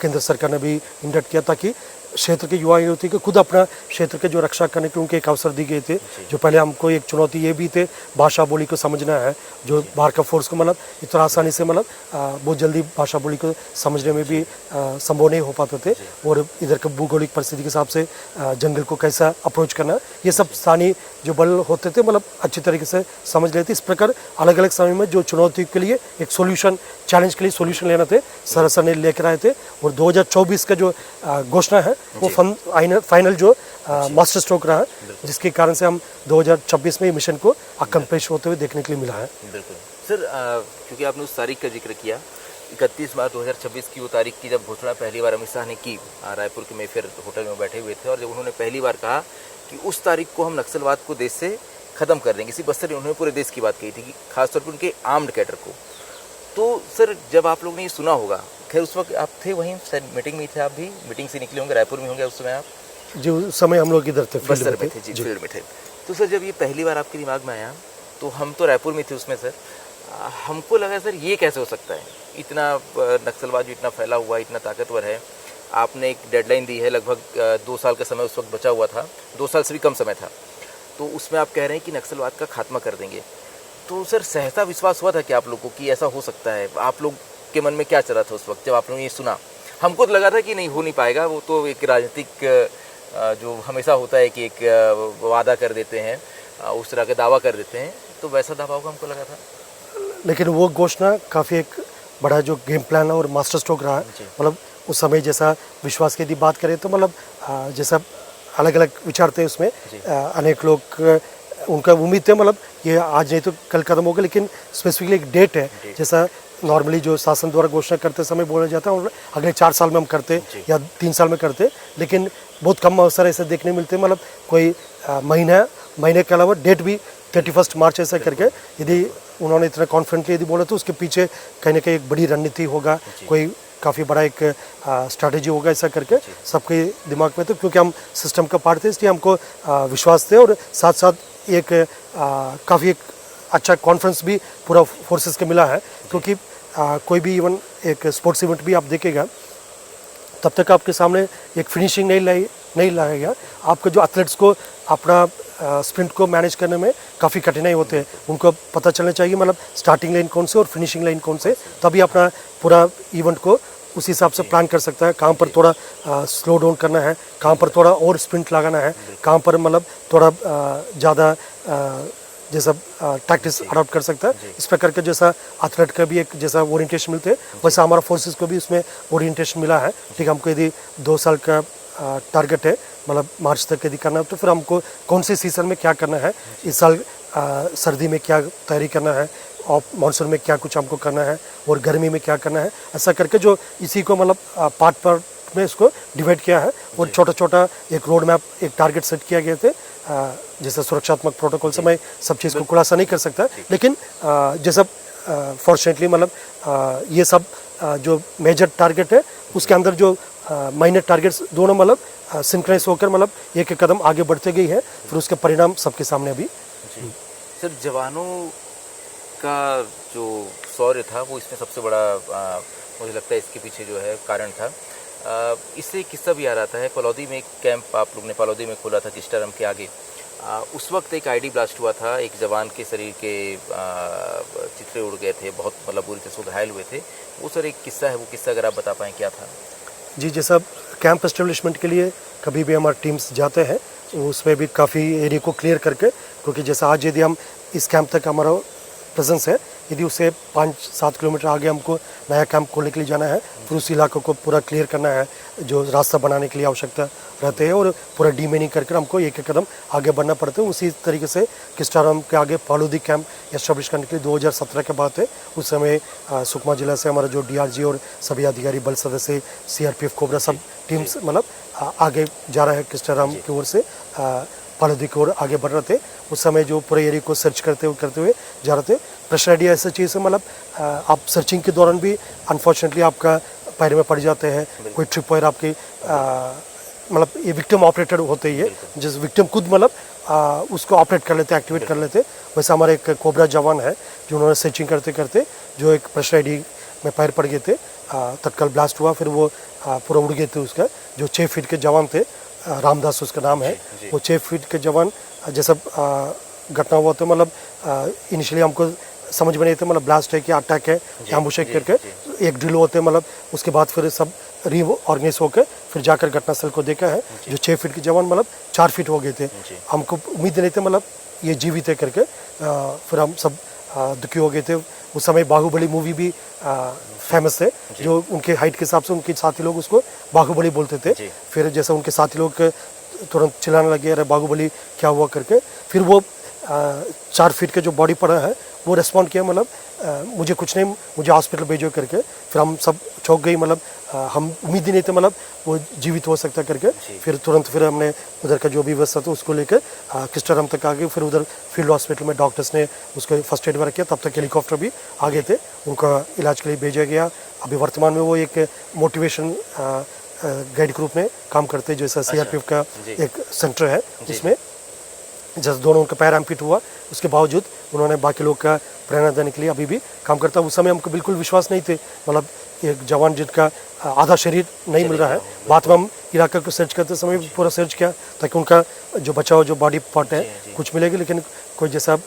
केंद्र सरकार ने भी इंडक्ट किया ताकि क्षेत्र के युवा युवती को खुद अपना क्षेत्र के जो रक्षा करने के उनके एक अवसर दी गए थे। जो पहले हमको एक चुनौती ये भी थे भाषा बोली को समझना है, जो बाहर का फोर्स को मतलब इतना आसानी से मतलब बहुत जल्दी भाषा बोली को समझने में भी संभव नहीं हो पाते थे और इधर के भूगोलिक परिस्थिति के हिसाब से जंगल को कैसा अप्रोच करना, ये सब स्थानीय जो बल होते थे मतलब अच्छी तरीके से समझ लेते। इस प्रकार अलग अलग समय में जो चुनौती के लिए एक सोल्यूशन, चैलेंज के लिए सोल्यूशन लेना थे सर ने लेकर आए थे और 2024 का जो घोषणा है वो फाइनल जो मास्टर स्ट्रोक रहा है, जिसके कारण से हम 2026 में मिशन को अकम्प्लिश होते हुए देखने के लिए मिला है। बिल्कुल सर, क्योंकि आपने उस तारीख का जिक्र किया 31 मार्च 2026 की, वो तारीख की जब घोषणा पहली बार अमित शाह ने की, रायपुर के मेफेयर होटल में बैठे हुए थे और जब उन्होंने पहली बार कहा कि उस तारीख को हम नक्सलवाद को देश से ख़त्म कर देंगे, इसी बस्तर उन्होंने पूरे देश की बात कही थी कि खासतौर पर उनके आर्म्ड कैडर को। तो सर जब आप लोग ने ये सुना होगा, खैर उस वक्त आप थे वहीं, शायद मीटिंग में थे, आप भी मीटिंग से निकले होंगे, रायपुर में होंगे उस समय आप? जो उस समय हम लोग इधर थे, बस्तर में थे जी, फील्ड में थे। तो सर जब ये पहली बार आपके दिमाग में आया तो हम तो रायपुर में थे उसमें सर, हमको लगा सर ये कैसे हो सकता है, इतना नक्सलवाद जो इतना फैला हुआ है, इतना ताकतवर है। आपने एक डेडलाइन दी है, लगभग 2 साल का समय उस वक्त बचा हुआ था, 2 साल से भी कम समय था, तो उसमें आप कह रहे हैं कि नक्सलवाद का खात्मा कर देंगे। तो सर सहसा विश्वास हुआ था कि आप लोगों को कि ऐसा हो सकता है? आप लोग के मन में क्या चल रहा था उस वक्त जब आप लोगों ने ये सुना? हमको तो लगा था कि नहीं हो नहीं पाएगा, वो तो एक राजनीतिक जो हमेशा होता है कि एक वादा कर देते हैं, उस तरह का दावा कर देते हैं, तो वैसा दावा होगा हमको लगा था। लेकिन वो घोषणा काफ़ी एक बड़ा जो गेम प्लान है और मास्टर स्ट्रोक रहा है। मतलब उस समय जैसा विश्वास की यदि बात करें तो मतलब जैसा अलग अलग विचार थे उसमें, अनेक लोग उनका उम्मीद थे मतलब ये आज नहीं तो कल खत्म होगा, लेकिन स्पेसिफिकली एक डेट है, जैसा नॉर्मली जो शासन द्वारा घोषणा करते समय बोला जाता है और अगले 4 साल में हम करते या 3 साल में करते, लेकिन बहुत कम अवसर ऐसे देखने मिलते। मतलब कोई महीने के अलावा डेट भी 31 मार्च ऐसा करके यदि उन्होंने इतना कॉन्फिडेंटली यदि बोला तो उसके पीछे कहीं ना कहीं एक बड़ी रणनीति होगा, कोई काफ़ी बड़ा एक स्ट्रैटेजी होगा ऐसा करके सबके दिमाग में। तो क्योंकि हम सिस्टम का पार्ट थे इसलिए हमको विश्वास थे और साथ साथ एक काफ़ी एक अच्छा कॉन्फ्रेंस भी पूरा फोर्सेस के मिला है, क्योंकि कोई भी इवन एक स्पोर्ट्स इवेंट भी आप देखेगा तब तक आपके सामने एक फिनिशिंग नहीं लाएगा। आपके जो एथलीट्स को अपना स्प्रिंट को मैनेज करने में काफ़ी कठिनाई होते हैं, उनको पता चलना चाहिए मतलब स्टार्टिंग लाइन कौन से और फिनिशिंग लाइन कौन से, तभी अपना पूरा इवेंट को उस हिसाब से प्लान कर सकता है। कहाँ पर थोड़ा स्लो डाउन करना है, कहाँ पर थोड़ा और स्प्रिंट लगाना है, कहाँ पर मतलब थोड़ा ज़्यादा जैसा टैक्टिस अडॉप्ट कर सकता है। इस प्रकार का जैसा एथलेट का भी एक जैसा ओरिएंटेशन मिलते हैं वैसा हमारा फोर्सेस को भी उसमें ओरिएंटेशन मिला है। ठीक, हमको यदि 2 साल का टारगेट है मतलब मार्च तक यदि करना है तो फिर हमको कौन से सीजन में क्या करना है, इस साल सर्दी में क्या तैयारी करना है और मानसून में क्या कुछ हमको करना है और गर्मी में क्या करना है, ऐसा करके जो इसी को मतलब पार्ट में इसको डिवाइड किया है और छोटा छोटा एक रोड मैप, एक टारगेट सेट किया गया थे। जैसे सुरक्षात्मक प्रोटोकॉल से मैं सब चीज़ को खुलासा नहीं कर सकता, लेकिन जैसा फॉर्चुनेटली मतलब ये सब जो मेजर टारगेट है उसके अंदर जो माइनर टारगेट्स दोनों मतलब सिंक्राइज होकर मतलब एक एक कदम आगे बढ़ते गई है, फिर उसके परिणाम सबके सामने अभी। सर जवानों का जो शौर्य था वो इसमें सबसे बड़ा मुझे लगता है इसके पीछे जो है कारण था। इससे एक किस्सा भी आ रहा था, पलौदी में एक कैंप आप लोग ने पलौदी में खोला था किस्टारम के आगे, उस वक्त एक आईडी ब्लास्ट हुआ था, एक जवान के शरीर के चित्रे उड़ गए थे, बहुत मतलब बुरी तरह से घायल हुए थे। वो सर एक किस्सा है, वो किस्सा अगर आप बता पाएँ क्या था? जी, जैसा कैंप एस्टेब्लिशमेंट के लिए कभी भी हमारे टीम्स जाते हैं उसमें भी काफ़ी एरिया को क्लियर करके, क्योंकि जैसा आज यदि हम इस कैंप तक हमारा प्रेजेंस है, यदि उससे 5-7 किलोमीटर आगे हमको नया कैंप खोलने के लिए जाना है, फिर उस इलाकों को पूरा क्लियर करना है, जो रास्ता बनाने के लिए आवश्यकता रहते हैं और पूरा डीमेनिंग करके हमको एक एक कदम आगे बढ़ना पड़ता है। उसी तरीके से किस्टारम के आगे पालूदी कैंप एस्टेब्लिश करने के लिए 2017 की बात है। उस समय सुकमा जिला से हमारा जो DRG और सभी अधिकारी बल सदस्य CRPF कोबरा सब टीम्स मतलब आगे जा रहा है किस्टारम की ओर से। पालदी की ओर आगे बढ़ रहे थे। उस समय जो पूरे एरिया को सर्च करते हुए जा रहे थे। प्रेशर आइडिया ऐसा चीज़ है, मतलब आप सर्चिंग के दौरान भी अनफॉर्चुनेटली आपका पैर में पड़ जाते हैं, कोई ट्रिप वायर आपकी मतलब ये विक्टिम ऑपरेटेड होते ही है, जिस विक्टिम खुद मतलब उसको ऑपरेट कर लेते, एक्टिवेट कर लेते। वैसे हमारे एक कोबरा जवान है जो उन्होंने सर्चिंग करते करते जो एक प्रेशर आईडी में पैर पड़ गए थे, तत्काल ब्लास्ट हुआ, फिर वो पूरा उड़ गए थे। उसका जो 6 फीट के जवान थे, रामदास उसका नाम है, वो 6 फीट के जवान जैसा घटना हुआ तो मतलब इनिशियली हमको समझ में नहीं थे मतलब ब्लास्ट है कि अटैक है, एम्बुश है करके एक ड्रिल होते मतलब उसके बाद फिर सब रीऑर्गेनाइज होकर फिर जाकर घटनास्थल को देखा है। जो 6 फीट के जवान मतलब 4 फीट हो गए थे, हमको उम्मीद नहीं थे मतलब ये जीवित है करके। फिर हम सब दुखी हो गए थे। उस समय बाहुबली मूवी भी फेमस है, जो उनके हाइट के हिसाब से उनके साथी लोग उसको बाहुबली बोलते थे। फिर जैसे उनके साथी लोग तुरंत चिल्लाने लगे अरे बाहुबली क्या हुआ करके, फिर वो 4 फीट के जो बॉडी पड़ा है वो रेस्पॉन्ड किया मतलब मुझे कुछ नहीं, मुझे हॉस्पिटल भेजो करके। फिर हम सब चौंक गई, मतलब हम उम्मीद ही नहीं थे मतलब वो जीवित हो सकता करके। फिर तुरंत फिर हमने उधर का जो भी व्यवस्था था उसको लेकर किस्टरम तक आ गए। फिर उधर फील्ड हॉस्पिटल में डॉक्टर्स ने उसको फर्स्ट एड वगैरह किया, तब तक हेलीकॉप्टर भी आ गए थे, उनका इलाज के लिए भेजा गया। अभी वर्तमान में वो एक मोटिवेशन गाइड ग्रुप में काम करते हैं, जैसा CRPF का एक सेंटर है जिसमें जैसे दोनों उनका पैर एम्पिट हुआ उसके बावजूद उन्होंने बाकी लोग का प्रेरणा देने के लिए अभी भी काम करता है। उस समय हमको बिल्कुल विश्वास नहीं थे, मतलब एक जवान जिनका आधा शरीर नहीं मिल रहा है। बाद में हम इलाका को सर्च करते समय पूरा सर्च किया ताकि उनका जो बचाव जो बॉडी पार्ट है कुछ मिलेगा, लेकिन कोई जैसा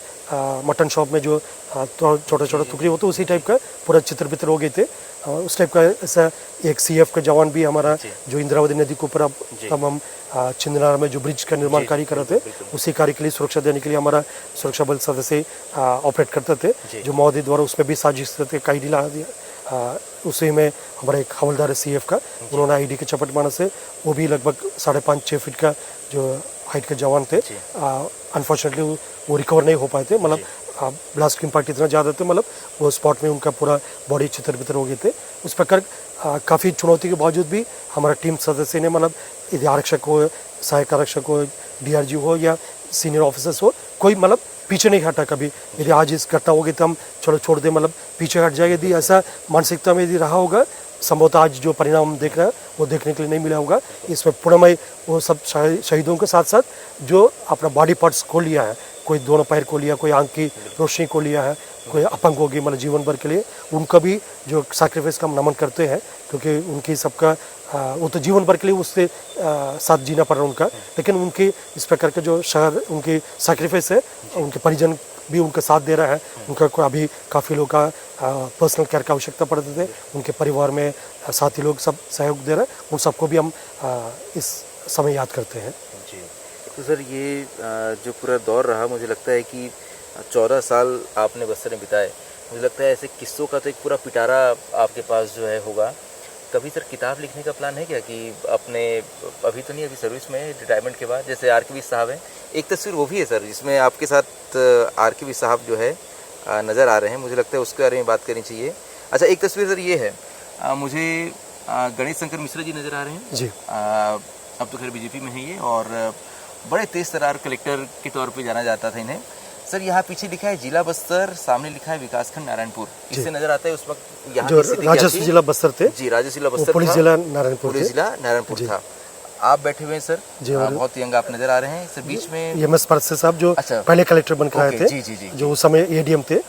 मटन शॉप में जो छोटा छोटा टुकड़ी होता है उसी टाइप का पूरा चित्र बितर हो गए थे। उस टाइप का ऐसा एक CF का जवान भी हमारा जो इंद्रावती नदी के ऊपर अब तब हम छिंदनार में जो ब्रिज का निर्माण कार्य कर रहे थे उसी कार्य के लिए सुरक्षा देने के लिए हमारा सुरक्षा बल सदस्य ऑपरेट करते थे, जो महोदय द्वारा उसमें भी साजिश करते कायदी ला दिया। उसी में हमारा एक हवलदार है CF का, उन्होंने ID के चपट मारने से वो भी लगभग 5.5-6 फीट का जो हाइट के जवान थे, अनफॉर्चुनेटली वो रिकवर नहीं हो पाए थे। मतलब ब्लास्ट की इम्पैक्ट इतना ज़्यादा थे, मतलब वो स्पॉट में उनका पूरा बॉडी छितर बितर हो गए थे। उस प्रकार काफ़ी चुनौती के बावजूद भी हमारा टीम सदस्य ने मतलब यदि आरक्षक हो, सहायक आरक्षक हो, DRG हो या सीनियर ऑफिसर्स हो, कोई मतलब पीछे नहीं हटा कभी। यदि आज इस घटना हो गई तो हम चलो छोड़ दें, मतलब पीछे हट जाएगा। यदि ऐसा मानसिकता में यदि रहा होगा, संभवतः आज जो परिणाम हम देख रहे हैं वो देखने के लिए नहीं मिला होगा। इसमें पूर्णमय वो सब शहीदों के साथ साथ जो अपना बॉडी पार्ट्स खो लिया है, कोई दोनों पैर को लिया, कोई आंख की रोशनी को लिया है, कोई अपंग होगी मतलब जीवन भर के लिए, उनका भी जो सैक्रिफाइस का हम नमन करते हैं, क्योंकि उनकी सबका वो तो जीवन भर के लिए उससे साथ जीना पड़ रहा है उनका, लेकिन उनकी इस प्रकार के जो शहर उनकी सैक्रिफाइस है, उनके परिजन भी उनका साथ दे रहा है। उनका अभी काफ़ी लोग का पर्सनल केयर की आवश्यकता पड़ते थे, उनके परिवार में साथी लोग सब सहयोग दे रहे हैं, उन सबको भी हम इस समय याद करते हैं। जी, तो सर ये जो पूरा दौर रहा, मुझे लगता है कि 14 साल आपने बस्तर में बिताए, मुझे लगता है ऐसे किस्सों का तो एक पूरा पिटारा आपके पास जो है होगा। कभी सर किताब लिखने का प्लान है क्या कि अपने, अभी तो नहीं, अभी सर्विस में रिटायरमेंट के बाद, जैसे RKV साहब हैं, एक तस्वीर वो भी है सर जिसमें आपके साथ RKV साहब जो है नज़र आ रहे हैं, मुझे लगता है उसके बारे में बात करनी चाहिए। अच्छा, एक तस्वीर सर ये है, मुझे गणेश शंकर मिश्रा जी नज़र आ रहे हैं जी। अब तो खैर BJP में है ये, और बड़े तेज तर्रार कलेक्टर के तौर पे जाना जाता था इन्हें। सर यहाँ पीछे लिखा है जिला बस्तर, सामने लिखा है विकासखंड नारायणपुर, इससे नजर आता है उस वक्त यहाँ जो राजस्व जिला बस्तर थे जी, राजस्व जिला बस्तर, पुलिस जिला नारायणपुर, पुलिस जिला नारायणपुर था। आप बैठे हुए हैं सर जी, बहुत यंग आप नजर आ रहे हैं सर। बीच में MS पारसे साहब जो पहले कलेक्टर बनकर आए थे, जो उस समय ADM थे,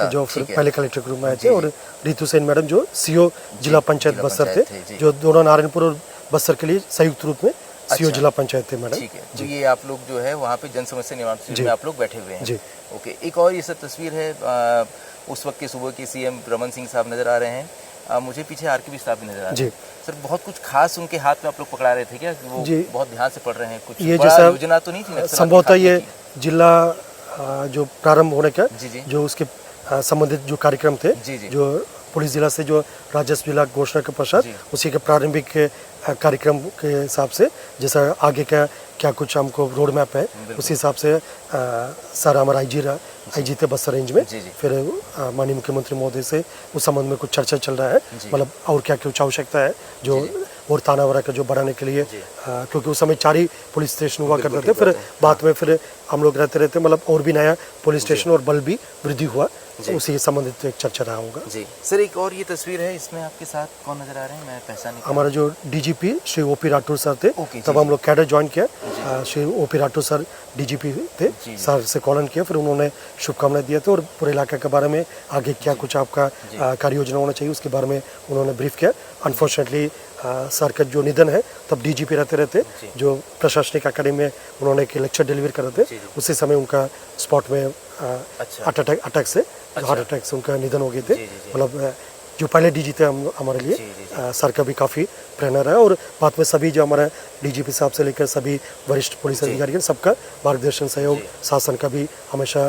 जो फिर पहले कलेक्टर के रूप में आए थे, और रितु सेन मैडम जो CO जिला पंचायत बस्तर थे, जो दोनों नारायणपुर और बस्तर के लिए संयुक्त रूप में CO जिला पंचायत थे मैडम। ठीक है, तो ये आप लोग जो है वहाँ पे जन समस्या निवारण शिविर में आप लोग बैठे हुए हैं जी। ओके, एक और ये सर तस्वीर है, उस वक्त के सुबह के CM रमन सिंह साहब नजर आ रहे हैं, मुझे पीछे RKV साहब भी नजर आ रहे हैं सर। बहुत कुछ खास उनके हाथ में आप लोग पकड़ा रहे थे क्या, वो बहुत ध्यान से पढ़ रहे हैं? कुछ ये जैसा योजना तो नहीं थी संभवतः, ये जिला जो प्रारंभ होने का जो उसके संबंधित जो कार्यक्रम थे, जो पुलिस जिला से जो राजस्व जिला घोषणा के पश्चात उसी के प्रारंभिक कार्यक्रम के हिसाब से जैसा आगे का क्या कुछ हमको रोड मैप है उसी हिसाब से सारा हमारा IG थे बस्तर रेंज में। फिर माननीय मुख्यमंत्री महोदय से उस संबंध में कुछ चर्चा चल रहा है, मतलब और क्या कुछ आवश्यकता है जो और थाना वगैरह का जो बढ़ाने के लिए, क्योंकि उस समय 4 ही पुलिस स्टेशन हुआ करते थे। फिर बाद में फिर हम लोग रहते रहते मतलब और भी नया पुलिस स्टेशन और बल भी वृद्धि हुआ, उसी संबंधित एक चर्चा रहा होगा। जी सर, एक और ये तस्वीर है, इसमें आपके साथ कौन नजर आ रहे हैं? मैं पहचान नहीं। हमारा जो DGP Shri OP Rathore sir थे, ओके, तब हम लोग कैडर ज्वाइन किया। Shri OP Rathore sir DGP थे, सर से कॉल किया, फिर उन्होंने शुभकामनाएं दिया थे और पूरे इलाके के बारे में आगे क्या कुछ आपका कार्य योजना होना चाहिए उसके बारे में उन्होंने ब्रीफ किया। अनफॉर्चुनेटली सर का जो निधन है, तब डीजीपी रहते रहते जो प्रशासनिक अकेडमी में उन्होंने एक लेक्चर डिलीवर कर रहे थे, उसी समय उनका स्पॉट में अटैक से हार्ट अटैक से उनका निधन हो गए थे। मतलब जो पहले डीजी थे हमारे लिए सर का भी काफ़ी प्रेरणा रहा, और बाद में सभी जो हमारा डीजीपी साहब से लेकर सभी वरिष्ठ पुलिस अधिकारी सबका मार्गदर्शन सहयोग शासन का भी हमेशा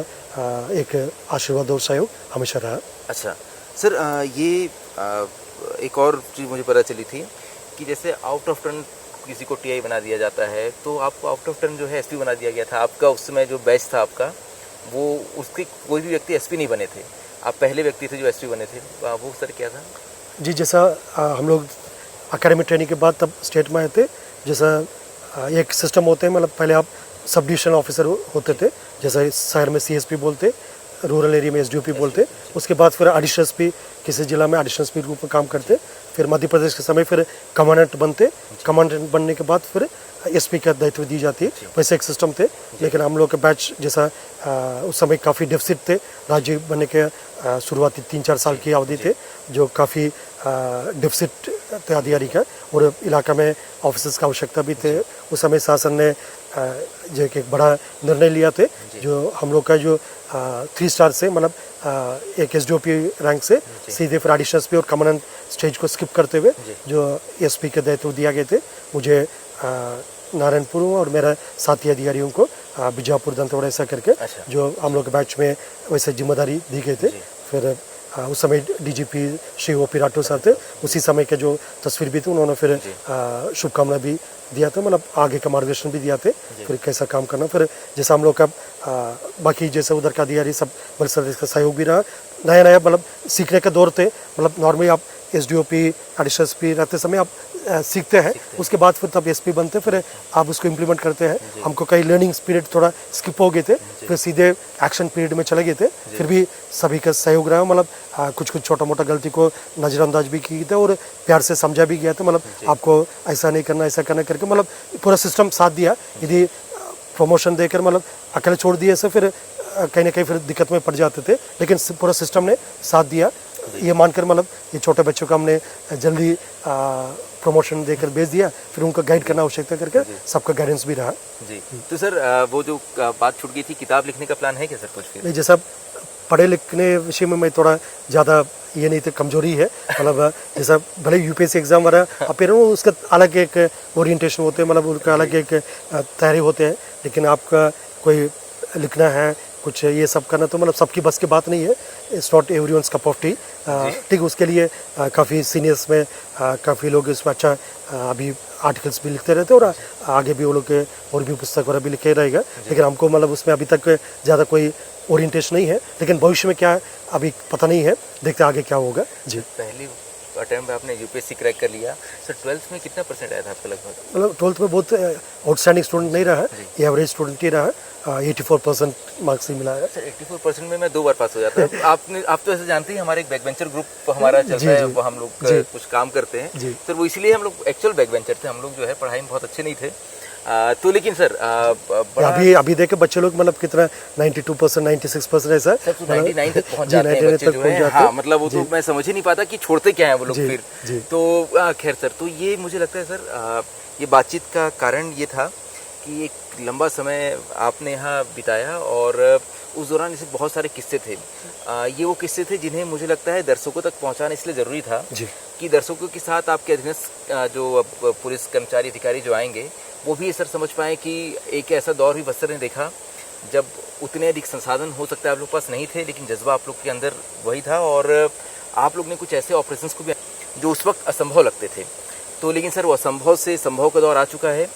एक आशीर्वाद और सहयोग हमेशा रहा। अच्छा सर, ये एक और चीज़ मुझे पता चली थी कि जैसे आउट ऑफ टर्न किसी को टीआई बना दिया जाता है, तो आपको आउट ऑफ टर्न जो है एसपी बना दिया गया था। आपका उस समय जो बैच था आपका, वो उसके कोई भी व्यक्ति एसपी नहीं बने थे, आप पहले व्यक्ति थे जो एसपी बने थे। वो सर क्या था? जी, जैसा हम लोग अकेडमी ट्रेनिंग के बाद तब स्टेट में आए थे, जैसा एक सिस्टम होते हैं, मतलब पहले आप सब डिविजनल ऑफिसर होते थे, जैसा शहर में सीएसपी बोलते, रूरल एरिया में एसडीओपी बोलते, उसके बाद फिर एडिशनल एसपी, किसी जिला में एडिशनल एसपी रूप में काम करते, फिर मध्य प्रदेश के समय फिर कमांडेंट बनते, कमांडेंट बनने के बाद फिर एसपी का दायित्व दी जाती है। वैसे एक सिस्टम थे, लेकिन हम लोग के बैच जैसा उस समय काफ़ी डेफिसिट थे, राज्य बनने के शुरुआती 3-4 साल की अवधि थे जो काफ़ी डेफिसिट थे अधिकारी का, और इलाका में ऑफिसर्स का आवश्यकता भी थे। उस समय शासन ने जो एक बड़ा निर्णय लिया थे, जो हम लोग का जो 3 स्टार से मतलब एक एसडीओपी रैंक से सीधे फिर एडिशनल एसपी और कमांडेंट स्टेज को स्किप करते हुए जो एसपी के दायित्व दिया गए थे, मुझे नारायणपुर और मेरा साथी अधिकारियों को बीजापुर दंतेवाड़ा ऐसा करके जो हम लोग बैच में वैसे जिम्मेदारी दी गई थे। फिर उस समय डीजीपी श्री ओपी राठौर साहब थे, उसी समय के जो तस्वीर भी थी उन्होंने फिर शुभकामना भी दिया था, मतलब आगे का मार्गदर्शन भी दिया थे फिर कैसा काम करना। फिर जैसा हम लोग का बाकी जैसे उधर का अधिकारी सब बड़े सर का सहयोग भी रहा, नया नया मतलब सीखने का दौर थे। मतलब नॉर्मली आप एसडीओपी एडिशनल एसपी रहते समय आप सीखते हैं, उसके बाद फिर तब एसपी बनते, फिर आप उसको इम्प्लीमेंट करते हैं। हमको कई लर्निंग पीरियड थोड़ा स्किप हो गए थे, फिर सीधे एक्शन पीरियड में चले गए थे। फिर भी सभी का सहयोग रहा, मतलब कुछ कुछ छोटा मोटा गलती को नज़रअंदाज भी की थी और प्यार से समझा भी गया था, मतलब आपको ऐसा नहीं करना ऐसा करना करके मतलब पूरा सिस्टम साथ दिया। यदि प्रमोशन देकर मतलब अकेले छोड़ दिए से फिर कहीं ना कहीं फिर दिक्कत में पड़ जाते थे, लेकिन पूरा सिस्टम ने साथ दिया, ये मानकर मतलब ये छोटे बच्चों को हमने जल्दी प्रमोशन देकर भेज दिया, फिर उनको गाइड करना आवश्यकता करके सबका गाइडेंस भी रहा। जी, तो सर वो जो बात छूट गई थी, किताब लिखने का प्लान है क्या सर कुछ? फिर जैसा पढ़े लिखने विषय में मैं थोड़ा ज़्यादा ये नहीं तो कमजोरी है, मतलब जैसा भले यूपीएससी एग्जाम वगैरह अपेयर हो उसका अलग एक ओरिएंटेशन होते हैं, मतलब उनका अलग एक तैयारी होते हैं, लेकिन आपका कोई लिखना है कुछ ये सब करना तो मतलब सबकी बस की बात नहीं है। It's not everyone's cup of T, ठीक। उसके लिए काफ़ी सीनियर्स में काफ़ी लोग इसमें अच्छा अभी आर्टिकल्स भी लिखते रहते हैं और आगे भी वो लोग के और भी पुस्तक वगैरह भी लिखे रहेगा, लेकिन हमको मतलब उसमें अभी तक ज़्यादा कोई ओरिएंटेशन नहीं है, लेकिन भविष्य में क्या अभी पता नहीं है, देखते आगे क्या होगा। जी, पहली अटेम्प्ट आपने यूपीएससी क्रैक कर लिया सर, 12th में कितना परसेंट आया था आपका लगभग? मतलब 12th में बहुत आउटस्टैंडिंग स्टूडेंट नहीं रहा, एवरेज स्टूडेंट ही रहा, 84% मार्क्स ही मिला है। सर 84% में मैं 2 बार पास हो जाता है। आप तो ऐसे जानते हैं हमारे एक बैक बेंचर ग्रुप हमारा चलता है, वो हम लोग कुछ काम करते हैं सर, वो इसलिए हम लोग एक्चुअल बैक बेंचर थे, हम लोग जो है पढ़ाई में बहुत अच्छे नहीं थे। तो लेकिन सर अभी देखे बच्चे लोग मतलब कितना 92%, 96% ऐसा 99 तक पहुंच जाते हैं बच्चे जो हैं। हाँ, मतलब वो तो मैं समझ ही नहीं पाता कि छोड़ते क्या है वो लोग फिर। तो खैर सर, तो ये मुझे लगता है सर ये बातचीत का कारण ये था कि एक लंबा समय आपने यहाँ बिताया और उस दौरान इसे बहुत सारे किस्से थे। ये वो किस्से थे जिन्हें मुझे लगता है दर्शकों तक पहुँचाना इसलिए ज़रूरी था कि दर्शकों के साथ आपके अधीनस्थ जो पुलिस कर्मचारी अधिकारी जो आएंगे वो भी ये सर समझ पाएँ कि एक ऐसा दौर भी बस्तर ने देखा जब उतने अधिक संसाधन हो सकता है आप लोग पास नहीं थे, लेकिन जज्बा आप लोग के अंदर वही था और आप लोग ने कुछ ऐसे ऑपरेशंस को भी जो उस वक्त असंभव लगते थे। तो लेकिन सर वो असंभव से संभव का दौर आ चुका है।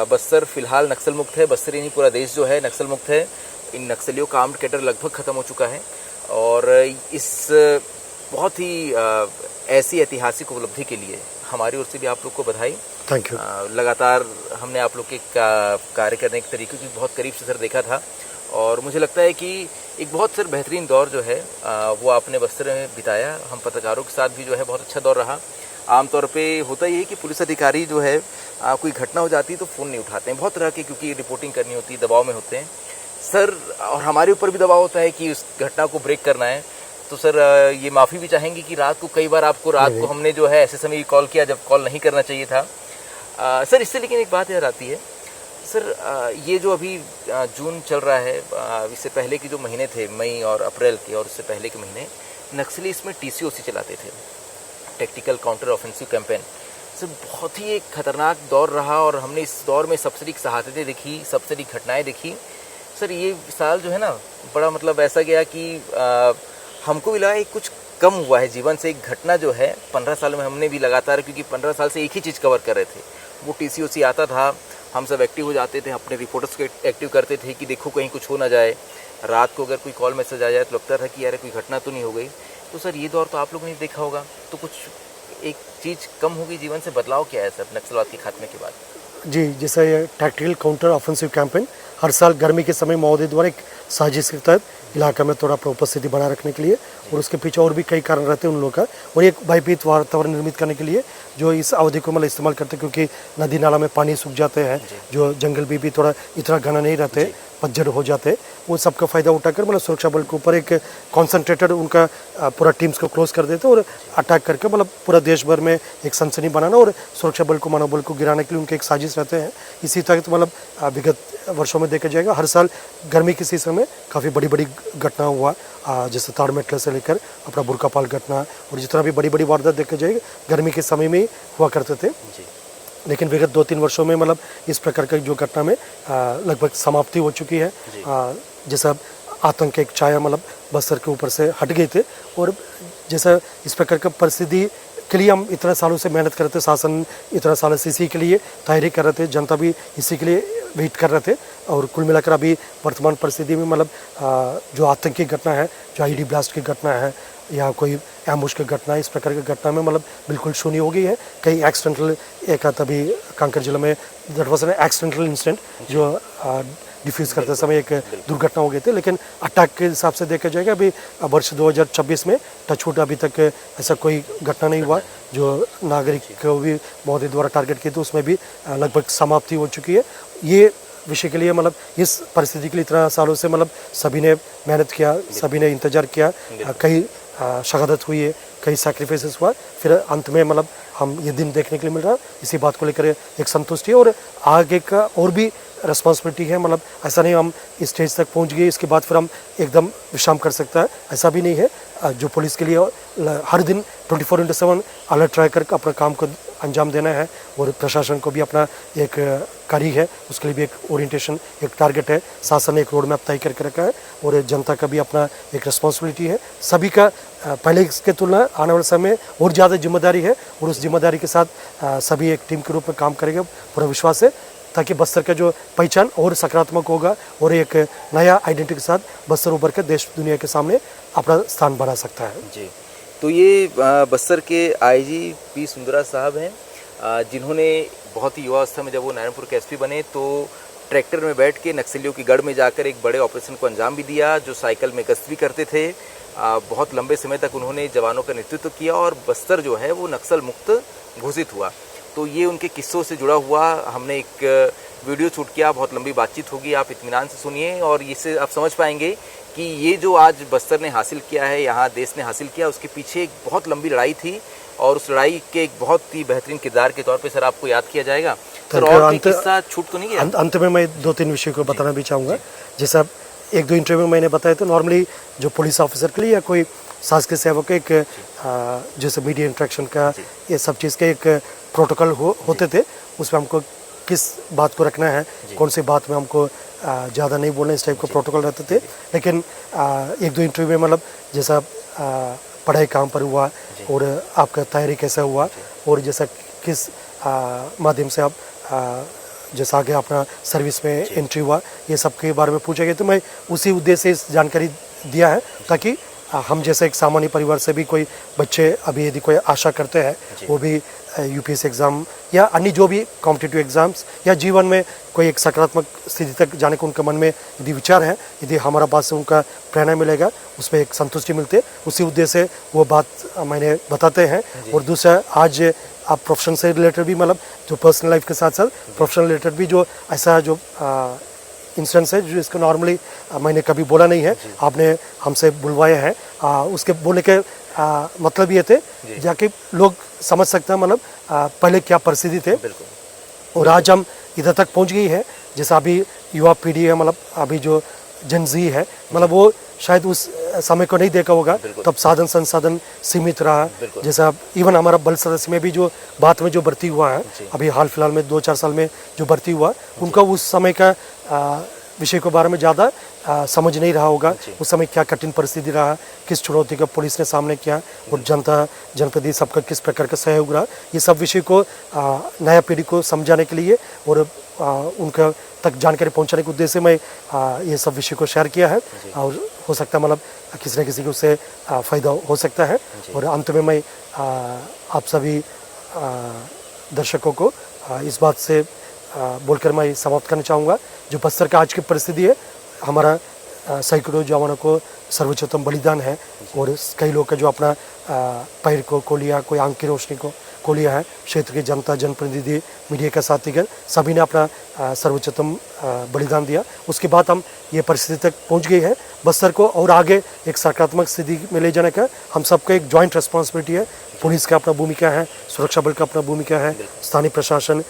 बस्तर फिलहाल नक्सल मुक्त है, बस्तर ही नहीं पूरा देश जो है नक्सल मुक्त है। इन नक्सलियों का आर्म्ड कैडर लगभग ख़त्म हो चुका है और इस बहुत ही ऐसी ऐतिहासिक उपलब्धि के लिए हमारी ओर से भी आप लोग को बधाई। Thank you. लगातार हमने आप लोग के कार्य करने के तरीके को बहुत करीब से सर देखा था और मुझे लगता है कि एक बहुत सर बेहतरीन दौर जो है वो आपने बस्तर में बिताया। हम पत्रकारों के साथ भी जो है बहुत अच्छा दौर रहा। आमतौर पे होता ही है कि पुलिस अधिकारी जो है कोई घटना हो जाती है तो फ़ोन नहीं उठाते हैं, बहुत तरह की, क्योंकि रिपोर्टिंग करनी होती है, दबाव में होते हैं सर, और हमारे ऊपर भी दबाव होता है कि उस घटना को ब्रेक करना है। तो सर ये माफ़ी भी चाहेंगे कि रात को कई बार आपको रात को हमने जो है ऐसे समय कॉल किया जब कॉल नहीं करना चाहिए था सर। इससे लेकिन एक बात याद आती है सर, ये जो अभी जून चल रहा है, इससे पहले के जो महीने थे मई और अप्रैल के, और उससे पहले के महीने नक्सली इसमें TCOC चलाते थे, tactical counter offensive campaign sir. बहुत ही एक खतरनाक दौर रहा और हमने इस दौर में सबसे अधिक शहादतें देखी, सबसे अधिक घटनाएं देखी सर। ये साल जो है ना बड़ा मतलब ऐसा गया कि हमको भी लगा कि कुछ कम हुआ है जीवन से। एक घटना जो है 15 साल में हमने भी लगातार, क्योंकि 15 साल से एक ही चीज़ कवर कर रहे थे, वो TCOC आता था, हम सब एक्टिव हो जाते थे, अपने रिपोर्टर्स को एक्टिव करते थे कि देखो कहीं कुछ हो ना जाए। रात को अगर कोई कॉल मैसेज आ जाए तो लगता था कि यार कोई घटना तो नहीं हो गई। तो सर ये दौर तो आप लोगों ने देखा होगा, तो कुछ एक चीज़ कम होगी जीवन से, बदलाव क्या है सर नक्सलवाद के खात्मे के बाद? जी, जैसा ये टैक्टिकल काउंटर ऑफेंसिव कैंपेन हर साल गर्मी के समय माओवादी द्वारा एक साजिश के तहत इलाका में थोड़ा उपस्थिति बनाए रखने के लिए, और उसके पीछे और भी कई कारण रहते हैं उन लोगों का, और एक भयभीत वातावरण निर्मित करने के लिए जो इस अवधि को मतलब इस्तेमाल करते हैं, क्योंकि नदी नाला में पानी सूख जाते हैं, जो जंगल भी थोड़ा इतना घना नहीं रहते, पतझड़ हो जाते, वो सबका फ़ायदा उठाकर मतलब सुरक्षा बल के ऊपर एक कॉन्सनट्रेटेड उनका पूरा टीम्स को क्लोज कर देते और अटैक करके मतलब पूरा देश भर में एक सनसनी बनाना और सुरक्षा बल को, मनोबल को गिराने के लिए उनके एक साजिश रहते हैं। इसी तरह मतलब विगत वर्षों में देखा जाएगा हर साल गर्मी के सीजन में काफ़ी बड़ी बड़ी घटना हुआ, जैसे ताड़ मेटल से लेकर अपना बुरकापाल घटना, और जितना भी बड़ी बड़ी वारदात देखा जाएगा गर्मी के समय में ही हुआ करते थे। लेकिन विगत 2-3 वर्षों में मतलब इस प्रकार की जो घटना में लगभग समाप्ति हो चुकी है। जैसा आतंक एक छाया मतलब बस्तर के ऊपर से हट गए थे, और जैसा इस प्रकार का परिस्थिति के लिए हम इतना सालों से मेहनत कर रहे थे, शासन इतना सालों से इसी के लिए तैयारी कर रहे थे, जनता भी इसी के लिए वेट कर रहे थे, और कुल मिलाकर अभी वर्तमान परिस्थिति में मतलब जो आतंकी घटना है, जो IED ब्लास्ट की घटना है या कोई एम्बुश की घटना है, इस प्रकार की घटना में मतलब बिल्कुल शून्य हो गई है। कई एक्सीडेंटल, एक तभी कांकर जिले में that was an accidental incident जो डिफ्यूज़ करते समय एक दुर्घटना हो गई थी, लेकिन अटैक के हिसाब से देखा जाएगा अभी वर्ष 2026 में टचवुड अभी तक ऐसा कोई घटना नहीं हुआ जो नागरिक को भी मोदी द्वारा टारगेट किए, तो उसमें भी लगभग समाप्ति हो चुकी है। ये विषय के लिए मतलब इस परिस्थिति के लिए इतना सालों से मतलब सभी ने मेहनत किया, सभी ने इंतजार किया, कई शहादत हुई है, कई सैक्रिफाइसेस हुआ, फिर अंत में मतलब हम ये दिन देखने के लिए मिल रहा है। इसी बात को लेकर एक संतुष्टि है, और आगे का और भी रिस्पॉन्सिबिलिटी है। मतलब ऐसा नहीं हम इस स्टेज तक पहुंच गए इसके बाद फिर हम एकदम विश्राम कर सकता है, ऐसा भी नहीं है। जो पुलिस के लिए हर दिन 24/7 अलर्ट रहकर अपना काम को अंजाम देना है, और प्रशासन को भी अपना एक कार्य है, उसके लिए भी एक ओरिएंटेशन, एक टारगेट है, शासन ने एक रोड मैप तय करके रखा है, और जनता का भी अपना एक रिस्पॉन्सिबिलिटी है। सभी का पहले इसके तुलना आने वाले समय और ज़्यादा जिम्मेदारी है, और उस जिम्मेदारी के साथ सभी एक टीम के रूप में काम करेंगे, पूरा विश्वास है, ताकि बस्तर का जो पहचान और सकारात्मक होगा, और एक नया आइडेंटिटी के साथ बस्तर उभर कर देश दुनिया के सामने अपना स्थान बना सकता है। जी, तो ये बस्तर के IG P सुंदरा साहब हैं, जिन्होंने बहुत ही युवा अवस्था में जब वो नारायणपुर के SP बने तो ट्रैक्टर में बैठ के नक्सलियों की गढ़ में जाकर एक बड़े ऑपरेशन को अंजाम भी दिया, जो साइकिल में गश्त भी करते थे। बहुत लंबे समय तक उन्होंने जवानों का नेतृत्व किया, और बस्तर जो है वो नक्सल मुक्त घोषित हुआ। तो ये उनके किस्सों से जुड़ा हुआ हमने एक वीडियो शूट किया, बहुत लंबी बातचीत होगी, आप इत्मीनान से सुनिए, और इससे आप समझ पाएंगे कि ये जो आज बस्तर ने हासिल किया है, यहाँ देश ने हासिल किया, उसके पीछे एक बहुत लंबी लड़ाई थी, और उस लड़ाई के एक बहुत ही बेहतरीन किरदार के तौर पे सर आपको याद किया जाएगा। सर और कोई किस्सा छूट तो नहीं गया? अंत में मैं 2-3 विषय को बताना भी चाहूँगा। जैसा 1-2 इंटरव्यू मैंने बताया, तो नॉर्मली जो पुलिस ऑफिसर के लिए या कोई शासकीय सेवक का एक जैसे मीडिया इंटरेक्शन का, ये सब चीज़ का एक प्रोटोकॉल होते थे, उसमें हमको किस बात को रखना है, कौन सी बात में हमको ज़्यादा नहीं बोलना, इस टाइप का प्रोटोकॉल रहते थे। लेकिन 1-2 इंटरव्यू में मतलब जैसा पढ़ाई कहाँ पर हुआ, और आपका तैयारी कैसा हुआ, और जैसा किस माध्यम से आप जैसा आगे अपना सर्विस में एंट्री हुआ, ये सब के बारे में पूछा गया, तो मैं उसी उद्देश्य से इस जानकारी दिया है, ताकि हम जैसे एक सामान्य परिवार से भी कोई बच्चे अभी यदि कोई आशा करते हैं, वो भी यूपीएससी एग्ज़ाम या अन्य जो भी कॉम्पिटिटिव एग्ज़ाम्स या जीवन में कोई एक सकारात्मक स्थिति तक जाने को उनके मन में यदि विचार है, यदि हमारा बात से उनका प्रेरणा मिलेगा, उसमें एक संतुष्टि मिलते, उसी उद्देश्य से वो बात मैंने बताते हैं। और दूसरा, आज आप प्रोफेशन से रिलेटेड भी, मतलब जो पर्सनल लाइफ के साथ साथ प्रोफेशनल रिलेटेड भी जो ऐसा जो इंसिडेंस है जो इसको नॉर्मली मैंने कभी बोला नहीं है, आपने हमसे बुलवाया है, उसके बोलने के मतलब ये थे जाके लोग समझ सकते हैं मतलब पहले क्या परिस्थिति थे और आज हम इधर तक पहुंच गई है। जैसा अभी युवा पीढ़ी है, मतलब अभी जो जनजी है, मतलब वो शायद उस समय को नहीं देखा होगा, तब साधन संसाधन सीमित रहा। जैसा इवन हमारा बल सदस्य में भी जो बात में जो भर्ती हुआ है अभी हाल फिलहाल में 2-4 साल में जो भर्ती हुआ, उनका उस समय का विषय के बारे में ज़्यादा समझ नहीं रहा होगा। उस समय क्या कठिन परिस्थिति रहा, किस चुनौती का पुलिस ने सामने किया और जनता जनप्रतिनिधि सबका किस प्रकार का सहयोग रहा, ये सब विषय को नया पीढ़ी को समझाने के लिए और उनका तक जानकारी पहुंचाने के उद्देश्य से मैं ये सब विषय को शेयर किया है। और हो सकता है मतलब किसी न किसी को उससे फ़ायदा हो सकता है। और अंत में मैं आप सभी दर्शकों को इस बात से बोलकर मैं समाप्त करना चाहूँगा, जो बस्तर का आज की परिस्थिति है, हमारा सैकड़ों जवानों को सर्वोच्चतम बलिदान है और कई लोग का जो अपना पैर को लिया, कोई आंख की रोशनी को लिया है। क्षेत्र की जनता, जनप्रतिनिधि, मीडिया का साथीगण सभी ने अपना सर्वोच्चतम बलिदान दिया। उसके बाद हम ये परिस्थिति तक पहुंच गई है। बस्तर को और आगे एक सकारात्मक स्थिति में ले जाने का हम सबका एक जॉइंट रिस्पॉन्सिबिलिटी है। पुलिस का अपना भूमिका है, सुरक्षा बल का अपना भूमिका है, स्थानीय प्रशासन,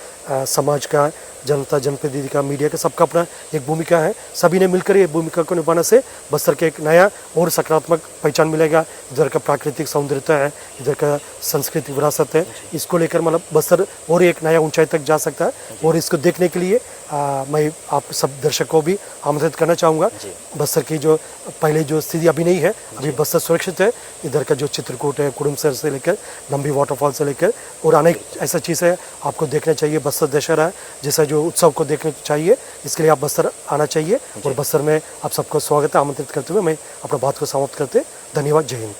समाज का, जनता, जनप्रतिनिधि का, मीडिया का, सबका अपना एक भूमिका है। सभी ने मिलकर ये भूमिका को निभाने से बस्तर के एक नया और सकारात्मक पहचान मिलेगा। इधर का प्राकृतिक सौंदर्यता है, इधर का सांस्कृतिक विरासत है, इसको लेकर मतलब बस्तर और एक नया ऊंचाई तक जा सकता है। और इसको देखने के लिए मैं आप सब दर्शकों को भी आमंत्रित करना चाहूँगा। बस्तर की जो पहले जो स्थिति अभी नहीं है, अभी बस्तर सुरक्षित है। इधर का जो चित्रकूट है, कुडुमसर से लेकर लंबी वाटरफॉल से लेकर और अनेक ऐसा चीज़ है आपको देखना चाहिए। बस्तर दशहरा जैसा जो उत्सव को देखने चाहिए, इसके लिए आप बस्तर आना चाहिए। और बस्तर में आप सबको स्वागत है, आमंत्रित करते हुए मैं अपना बात को समाप्त करते। धन्यवाद, जय हिंद।